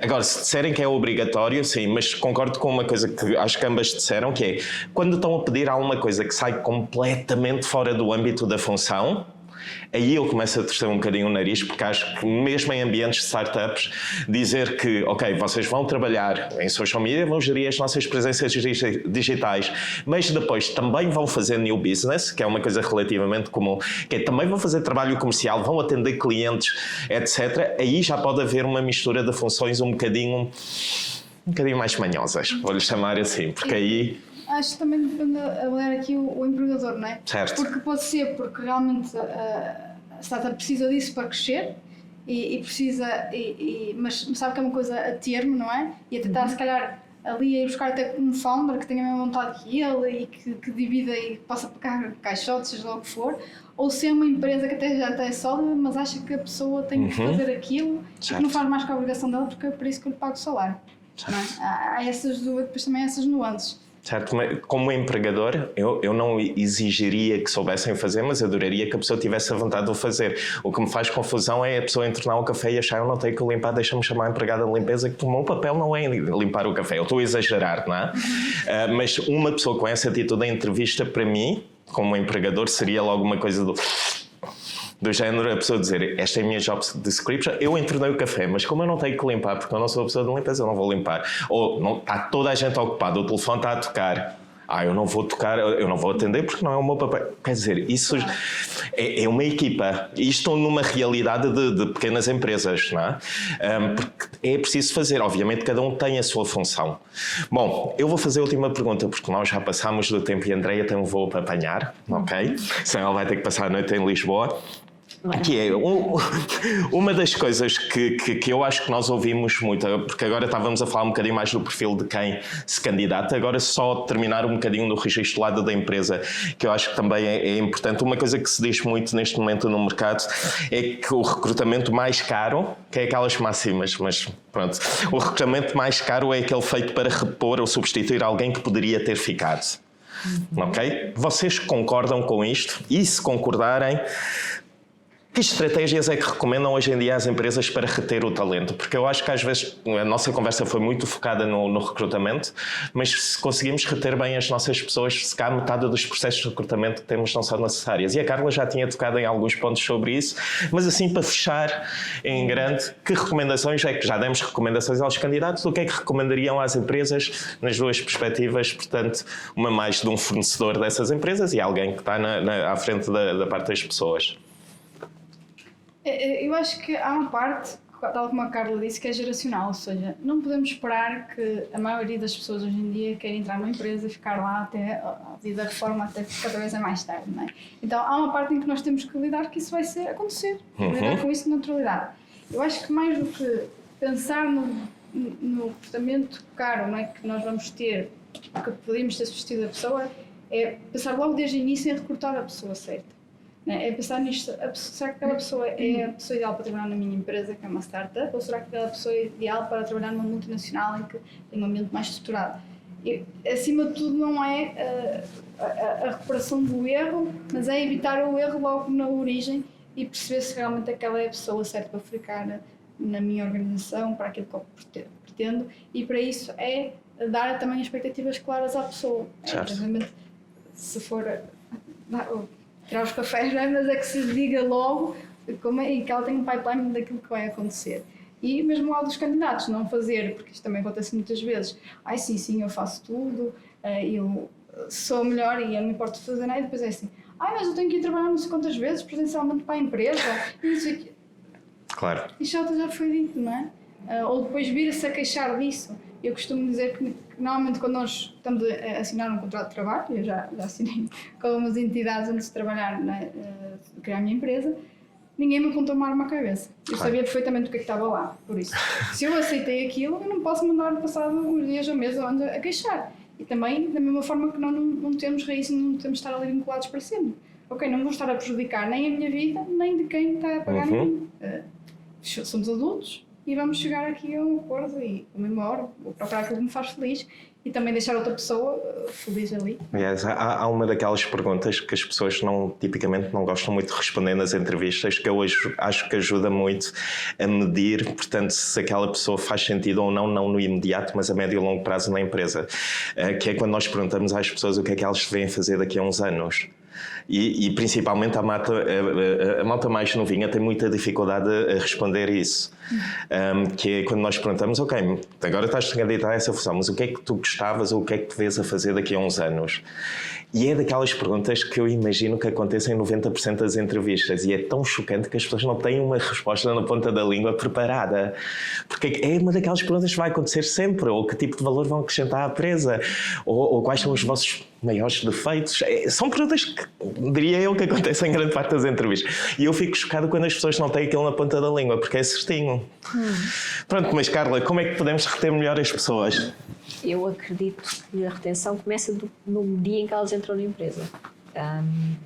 Agora, se disserem que é obrigatório, sim, mas concordo com uma coisa que acho que ambas disseram, que é, quando estão a pedir alguma coisa que sai completamente fora do âmbito da função, aí eu começo a torcer um bocadinho o nariz, porque acho que mesmo em ambientes de startups, dizer que, ok, vocês vão trabalhar em social media, vão gerir as nossas presenças digitais, mas depois também vão fazer new business, que é uma coisa relativamente comum, que é, também vão fazer trabalho comercial, vão atender clientes, etc. Aí já pode haver uma mistura de funções um bocadinho mais manhosas, vou-lhe chamar assim, porque aí... Acho que também depende a olhar aqui o empregador, não é? Certo. Porque pode ser porque realmente a startup precisa disso para crescer e precisa, mas sabe que é uma coisa a termo, não é? E a tentar se calhar ali a ir buscar até um founder que tenha a mesma vontade que ele e que divida e possa pegar caixotes, seja lá o que for, ou se é uma empresa que até já é sólida, mas acha que a pessoa tem que fazer aquilo e que não faz mais que a obrigação dela porque é por isso que eu lhe pago o salário. Não é? Há essas duas, depois também há essas nuances. Certo, como empregador, eu não exigiria que soubessem fazer, mas adoraria que a pessoa tivesse a vontade de o fazer. O que me faz confusão é a pessoa entornar o café e achar eu não tenho que limpar, deixa-me chamar a empregada de limpeza, que o meu papel não é limpar o café. Eu estou a exagerar, não é? Mas uma pessoa com essa atitude em entrevista, para mim, como empregador, seria logo uma coisa do género, a pessoa dizer, esta é a minha job description, eu entornei o café, mas como eu não tenho que limpar, porque eu não sou a pessoa de limpeza, eu não vou limpar. Ou não, está toda a gente ocupada, o telefone está a tocar, eu não vou tocar, eu não vou atender porque não é o meu papel. Quer dizer, isso é uma equipa. Isto numa realidade de pequenas empresas, não é? Porque é preciso fazer. Obviamente, cada um tem a sua função. Bom, eu vou fazer a última pergunta, porque nós já passámos do tempo e a Andreia tem um voo para apanhar, ok? Senão ela vai ter que passar a noite em Lisboa. Que é uma das coisas que eu acho que nós ouvimos muito, porque agora estávamos a falar um bocadinho mais do perfil de quem se candidata, agora só terminar um bocadinho do registro lado da empresa, que eu acho que também é importante. Uma coisa que se diz muito neste momento no mercado é que o recrutamento mais caro, que é aquelas máximas, mas pronto, o recrutamento mais caro é aquele feito para repor ou substituir alguém que poderia ter ficado. Ok? Vocês concordam com isto? E se concordarem, que estratégias é que recomendam hoje em dia às empresas para reter o talento? Porque eu acho que às vezes a nossa conversa foi muito focada no recrutamento, mas se conseguimos reter bem as nossas pessoas, se cá metade dos processos de recrutamento que temos não são necessárias. E a Carla já tinha tocado em alguns pontos sobre isso, mas assim para fechar em grande, que recomendações é que já demos recomendações aos candidatos, o que é que recomendariam às empresas nas duas perspectivas, portanto, uma mais de um fornecedor dessas empresas e alguém que está à frente da parte das pessoas? Eu acho que há uma parte, tal como a Carla disse, que é geracional, ou seja, não podemos esperar que a maioria das pessoas hoje em dia queira entrar numa empresa e ficar lá até a vida da reforma, até que cada vez é mais tarde, não é? Então há uma parte em que nós temos que lidar que isso vai acontecer, lidar com isso de naturalidade. Eu acho que mais do que pensar no comportamento caro, não é, que nós vamos ter, que podemos ter substituído a pessoa, é pensar logo desde o início em recrutar a pessoa certa. né? É pensar nisto, será que aquela pessoa é a pessoa ideal para trabalhar na minha empresa, que é uma startup, ou será que aquela pessoa é ideal para trabalhar numa multinacional em que tem um ambiente mais estruturado? E, acima de tudo, não é a recuperação do erro, mas é evitar o erro logo na origem e perceber se realmente aquela é a pessoa certa para ficar na minha organização, para aquilo que eu pretendo, e para isso é dar também expectativas claras à pessoa. Realmente, se for tirar os cafés, não é? Mas é que se diga logo como é, e que ela tenha um pipeline daquilo que vai acontecer. E mesmo lá dos candidatos, não fazer, porque isto também acontece muitas vezes, sim, eu faço tudo, eu sou melhor e eu não me importo de fazer nada, e depois é assim, mas eu tenho que ir trabalhar não sei quantas vezes presencialmente para a empresa, e isso aqui. Claro. Isto já foi dito, não é? Ou depois vir-se a queixar disso. Eu costumo dizer que normalmente quando nós estamos a assinar um contrato de trabalho, eu já assinei com algumas entidades antes de trabalhar, de criar a minha empresa, ninguém me apontou uma arma à cabeça. Eu sabia perfeitamente o que estava lá. Por isso, se eu aceitei aquilo, eu não posso mandar passar uns dias ou meses a queixar. E também, da mesma forma que não temos raiz e não temos de estar ali vinculados para sempre. Ok, não vou estar a prejudicar nem a minha vida, nem de quem está a pagar ninguém. Somos adultos e vamos chegar aqui a um acordo e comemorar, vou procurar aquilo que me faz feliz e também deixar outra pessoa feliz ali. Aliás, há uma daquelas perguntas que as pessoas tipicamente não gostam muito de responder nas entrevistas, que eu acho que ajuda muito a medir, portanto, se aquela pessoa faz sentido ou não no imediato, mas a médio e longo prazo na empresa, que é quando nós perguntamos às pessoas o que é que elas vêm fazer daqui a uns anos. E principalmente a malta mais novinha tem muita dificuldade a responder isso. Que é quando nós perguntamos, ok, agora estás-te a candidatar a essa função, mas o que é que tu gostavas ou o que é que te vês a fazer daqui a uns anos? E é daquelas perguntas que eu imagino que acontecem em 90% das entrevistas, e é tão chocante que as pessoas não têm uma resposta na ponta da língua preparada, porque é uma daquelas perguntas que vai acontecer sempre, ou que tipo de valor vão acrescentar à empresa, ou quais são os vossos maiores defeitos. São perguntas que, diria eu, que acontecem em grande parte das entrevistas, e eu fico chocado quando as pessoas não têm aquilo na ponta da língua, porque é certinho. Pronto, mas Carla, como é que podemos reter melhor as pessoas? Eu acredito que a retenção começa no dia em que elas entram na empresa.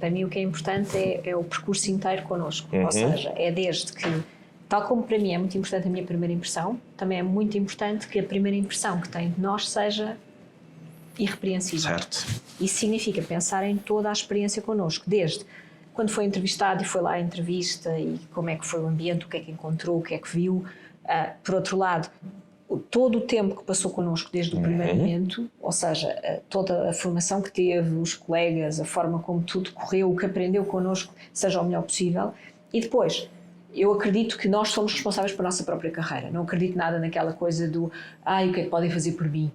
Para mim o que é importante é o percurso inteiro connosco. Ou seja, é desde que, tal como para mim é muito importante a minha primeira impressão, também é muito importante que a primeira impressão que tem de nós seja irrepreensível. Certo. Isso significa pensar em toda a experiência connosco, desde quando foi entrevistado e foi lá à entrevista e como é que foi o ambiente, o que é que encontrou, o que é que viu. Por outro lado, todo o tempo que passou connosco desde o primeiro momento, ou seja, toda a formação que teve, os colegas, a forma como tudo correu, o que aprendeu connosco, seja o melhor possível. E depois, eu acredito que nós somos responsáveis pela nossa própria carreira. Não acredito nada naquela coisa do o que é que podem fazer por mim?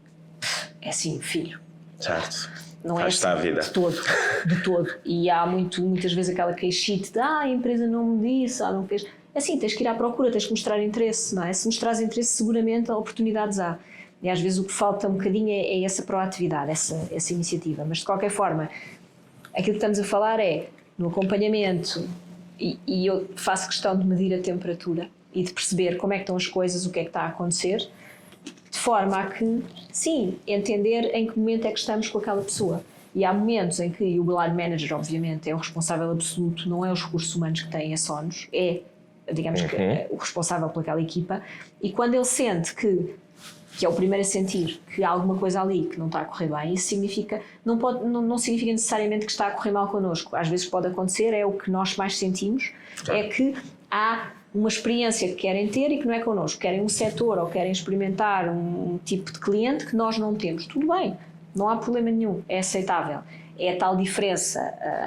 É assim, filho. Certo. Não é assim, a vida. De todo. E há muitas vezes aquela queixite de a empresa não me disse, não fez... Assim, tens que ir à procura, tens que mostrar interesse, não é? Se mostrares interesse, seguramente oportunidades há. E às vezes o que falta um bocadinho é essa proatividade, essa iniciativa. Mas de qualquer forma, aquilo que estamos a falar é no acompanhamento, e eu faço questão de medir a temperatura e de perceber como é que estão as coisas, o que é que está a acontecer, de forma a que, sim, entender em que momento é que estamos com aquela pessoa. E há momentos em que o line manager, obviamente, é o responsável absoluto, não é os recursos humanos que têm esse ónus, é, digamos que, o responsável por aquela equipa, e quando ele sente que é o primeiro a sentir que há alguma coisa ali que não está a correr bem, isso significa, não significa necessariamente que está a correr mal connosco. Às vezes pode acontecer, é o que nós mais sentimos, é que há uma experiência que querem ter e que não é connosco, querem um setor ou querem experimentar um tipo de cliente que nós não temos. Tudo bem, não há problema nenhum, é aceitável. É a tal diferença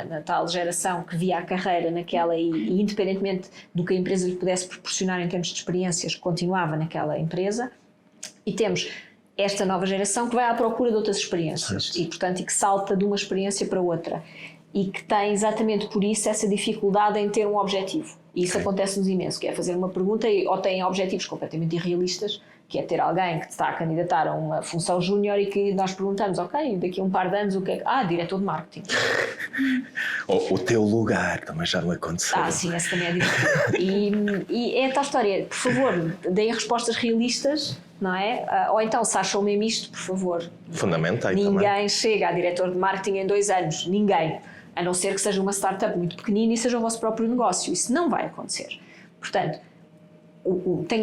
na tal geração que via a carreira naquela e independentemente do que a empresa lhe pudesse proporcionar em termos de experiências, continuava naquela empresa, e temos esta nova geração que vai à procura de outras experiências e, portanto, que salta de uma experiência para outra e que tem exatamente por isso essa dificuldade em ter um objetivo. E isso acontece-nos imenso, que é fazer uma pergunta ou têm objetivos completamente irrealistas, que é ter alguém que te está a candidatar a uma função júnior e que nós perguntamos, ok, daqui a um par de anos o que é que... diretor de marketing. O teu lugar também já não aconteceu. Sim, essa também é difícil. E é a tal história, por favor, deem respostas realistas, não é? Ou então, se acham mesmo isto, por favor. Fundamental. Ninguém chega a diretor de marketing em 2 anos, ninguém. a não ser que seja uma startup muito pequenina e seja o vosso próprio negócio. Isso não vai acontecer. Portanto,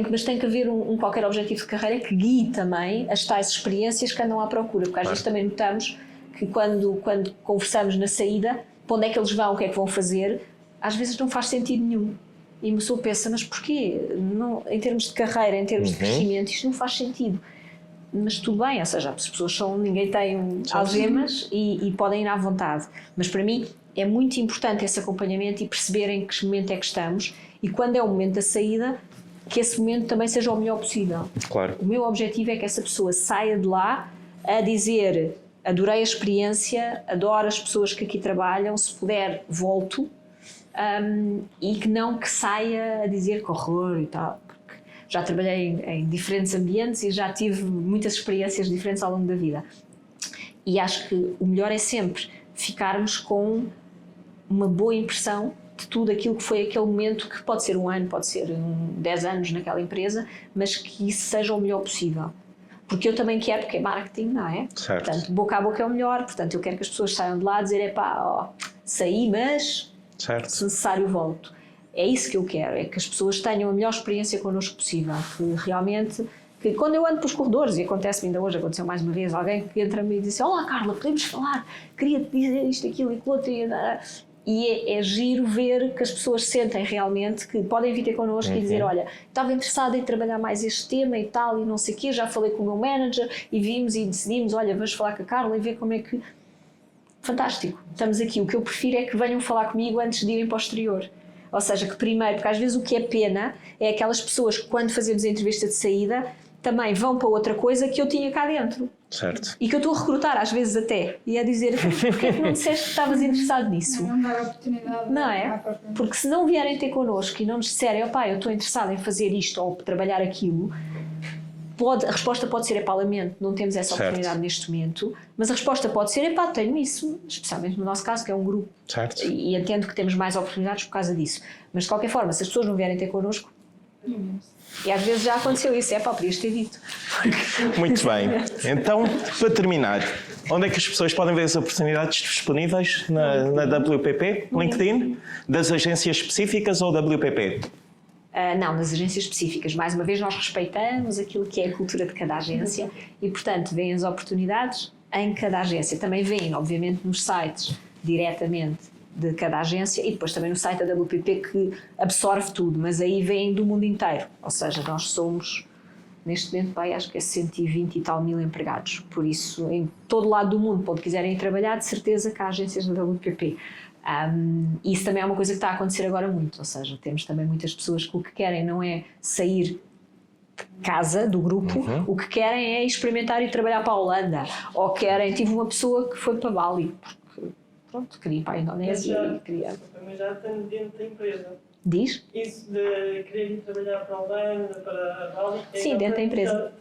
mas tem que haver qualquer objetivo de carreira que guie também as tais experiências que andam à procura, porque às vezes também notamos que quando conversamos na saída, para onde é que eles vão, o que é que vão fazer, às vezes não faz sentido nenhum. E uma pessoa pensa, mas porquê? Não, em termos de carreira, em termos de crescimento, isto não faz sentido. Mas tudo bem, ou seja, as pessoas ninguém tem algemas e podem ir à vontade. Mas para mim é muito importante esse acompanhamento e perceberem em que momento é que estamos e quando é o momento da saída, que esse momento também seja o melhor possível. Claro. O meu objetivo é que essa pessoa saia de lá a dizer: adorei a experiência, adoro as pessoas que aqui trabalham, se puder volto, e que não que saia a dizer que horror e tal, porque já trabalhei em diferentes ambientes e já tive muitas experiências diferentes ao longo da vida. E acho que o melhor é sempre ficarmos com uma boa impressão de tudo aquilo que foi aquele momento, que pode ser 1 ano, pode ser 10 anos naquela empresa, mas que isso seja o melhor possível. Porque eu também quero, porque é marketing, não é? Certo. Portanto, boca a boca é o melhor, portanto eu quero que as pessoas saiam de lá a dizer, saí, mas certo. se necessário volto. É isso que eu quero, é que as pessoas tenham a melhor experiência connosco possível, que realmente, que quando eu ando pelos corredores, e acontece-me ainda hoje, aconteceu mais uma vez, alguém que entra-me e diz: olá Carla, podemos falar, queria-te dizer isto, aquilo e aquilo outro, e é giro ver que as pessoas sentem realmente que podem vir ter connosco e dizer: olha, estava interessada em trabalhar mais este tema e tal, e não sei o quê, já falei com o meu manager e vimos e decidimos, olha, vamos falar com a Carla e ver como é que... Fantástico, estamos aqui. O que eu prefiro é que venham falar comigo antes de irem para o exterior. Ou seja, que primeiro, porque às vezes o que é pena é aquelas pessoas que quando fazemos a entrevista de saída também vão para outra coisa que eu tinha cá dentro. Certo. E que eu estou a recrutar às vezes até, e a dizer: porque é que não disseste que estavas interessado nisso? Não dar oportunidade. Não é? Porque se não vierem ter connosco e não nos disserem: eu estou interessado em fazer isto ou trabalhar aquilo, a resposta pode ser: lamento, não temos essa oportunidade neste momento, mas a resposta pode ser: tenho isso, especialmente no nosso caso, que é um grupo. Certo. E entendo que temos mais oportunidades por causa disso. Mas de qualquer forma, se as pessoas não vierem ter connosco, e às vezes já aconteceu isso, podias ter dito. Muito bem. Então, para terminar, onde é que as pessoas podem ver as oportunidades disponíveis na WPP? LinkedIn? Das agências específicas ou WPP? Não, das agências específicas. Mais uma vez, nós respeitamos aquilo que é a cultura de cada agência e, portanto, veem as oportunidades em cada agência. Também veem, obviamente, nos sites diretamente de cada agência e depois também no site da WPP, que absorve tudo, mas aí vêm do mundo inteiro. Ou seja, nós somos, neste momento, acho que é 120 e tal mil empregados. Por isso, em todo lado do mundo, onde quiserem trabalhar, de certeza que há agências da WPP. Isso também é uma coisa que está a acontecer agora muito, ou seja, temos também muitas pessoas que o que querem não é sair de casa, do grupo, o que querem é experimentar e trabalhar para a Holanda, ou querem, uma pessoa que foi para Bali, porque queria ir para a Indonésia e queria... Também já tenho dentro da empresa. Diz? Isso de querer ir trabalhar para a Holanda, para a Bali... Sim, dentro da empresa.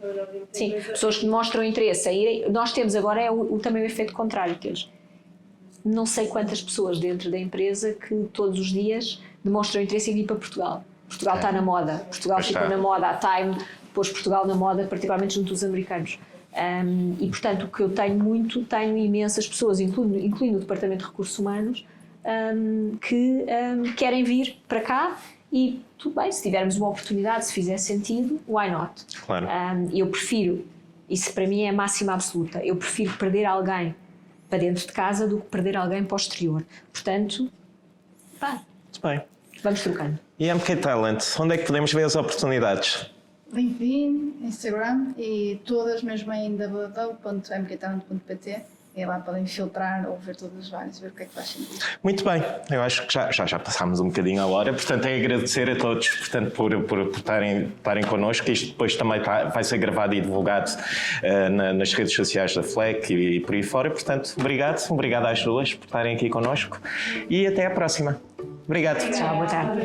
Sim, pessoas que demonstram interesse a irem. Nós temos agora também o efeito contrário, que eles... Não sei quantas pessoas dentro da empresa que todos os dias demonstram interesse em vir para Portugal. Portugal está na moda, Portugal ficou na moda, a Time pôs Portugal na moda, particularmente junto dos americanos. E portanto o que eu tenho imensas pessoas, incluindo o Departamento de Recursos Humanos, que querem vir para cá e tudo bem, se tivermos uma oportunidade, se fizer sentido, why not? Claro. Eu prefiro, isso para mim é a máxima absoluta, eu prefiro perder alguém para dentro de casa do que perder alguém para o exterior. Portanto, Muito bem. Vamos trocando. E MK Talent, onde é que podemos ver as oportunidades? LinkedIn, Instagram e todas mesmo em www.mktalent.pt, e lá podem filtrar ou ver todas as várias, ver o que é que faz sentido. Muito bem, eu acho que já passámos um bocadinho a hora, portanto é agradecer a todos por estarem connosco. Isto depois também vai ser gravado e divulgado nas redes sociais da FLEC e por aí fora, portanto obrigado às duas por estarem aqui connosco e até à próxima. Obrigado. Tchau, boa tarde.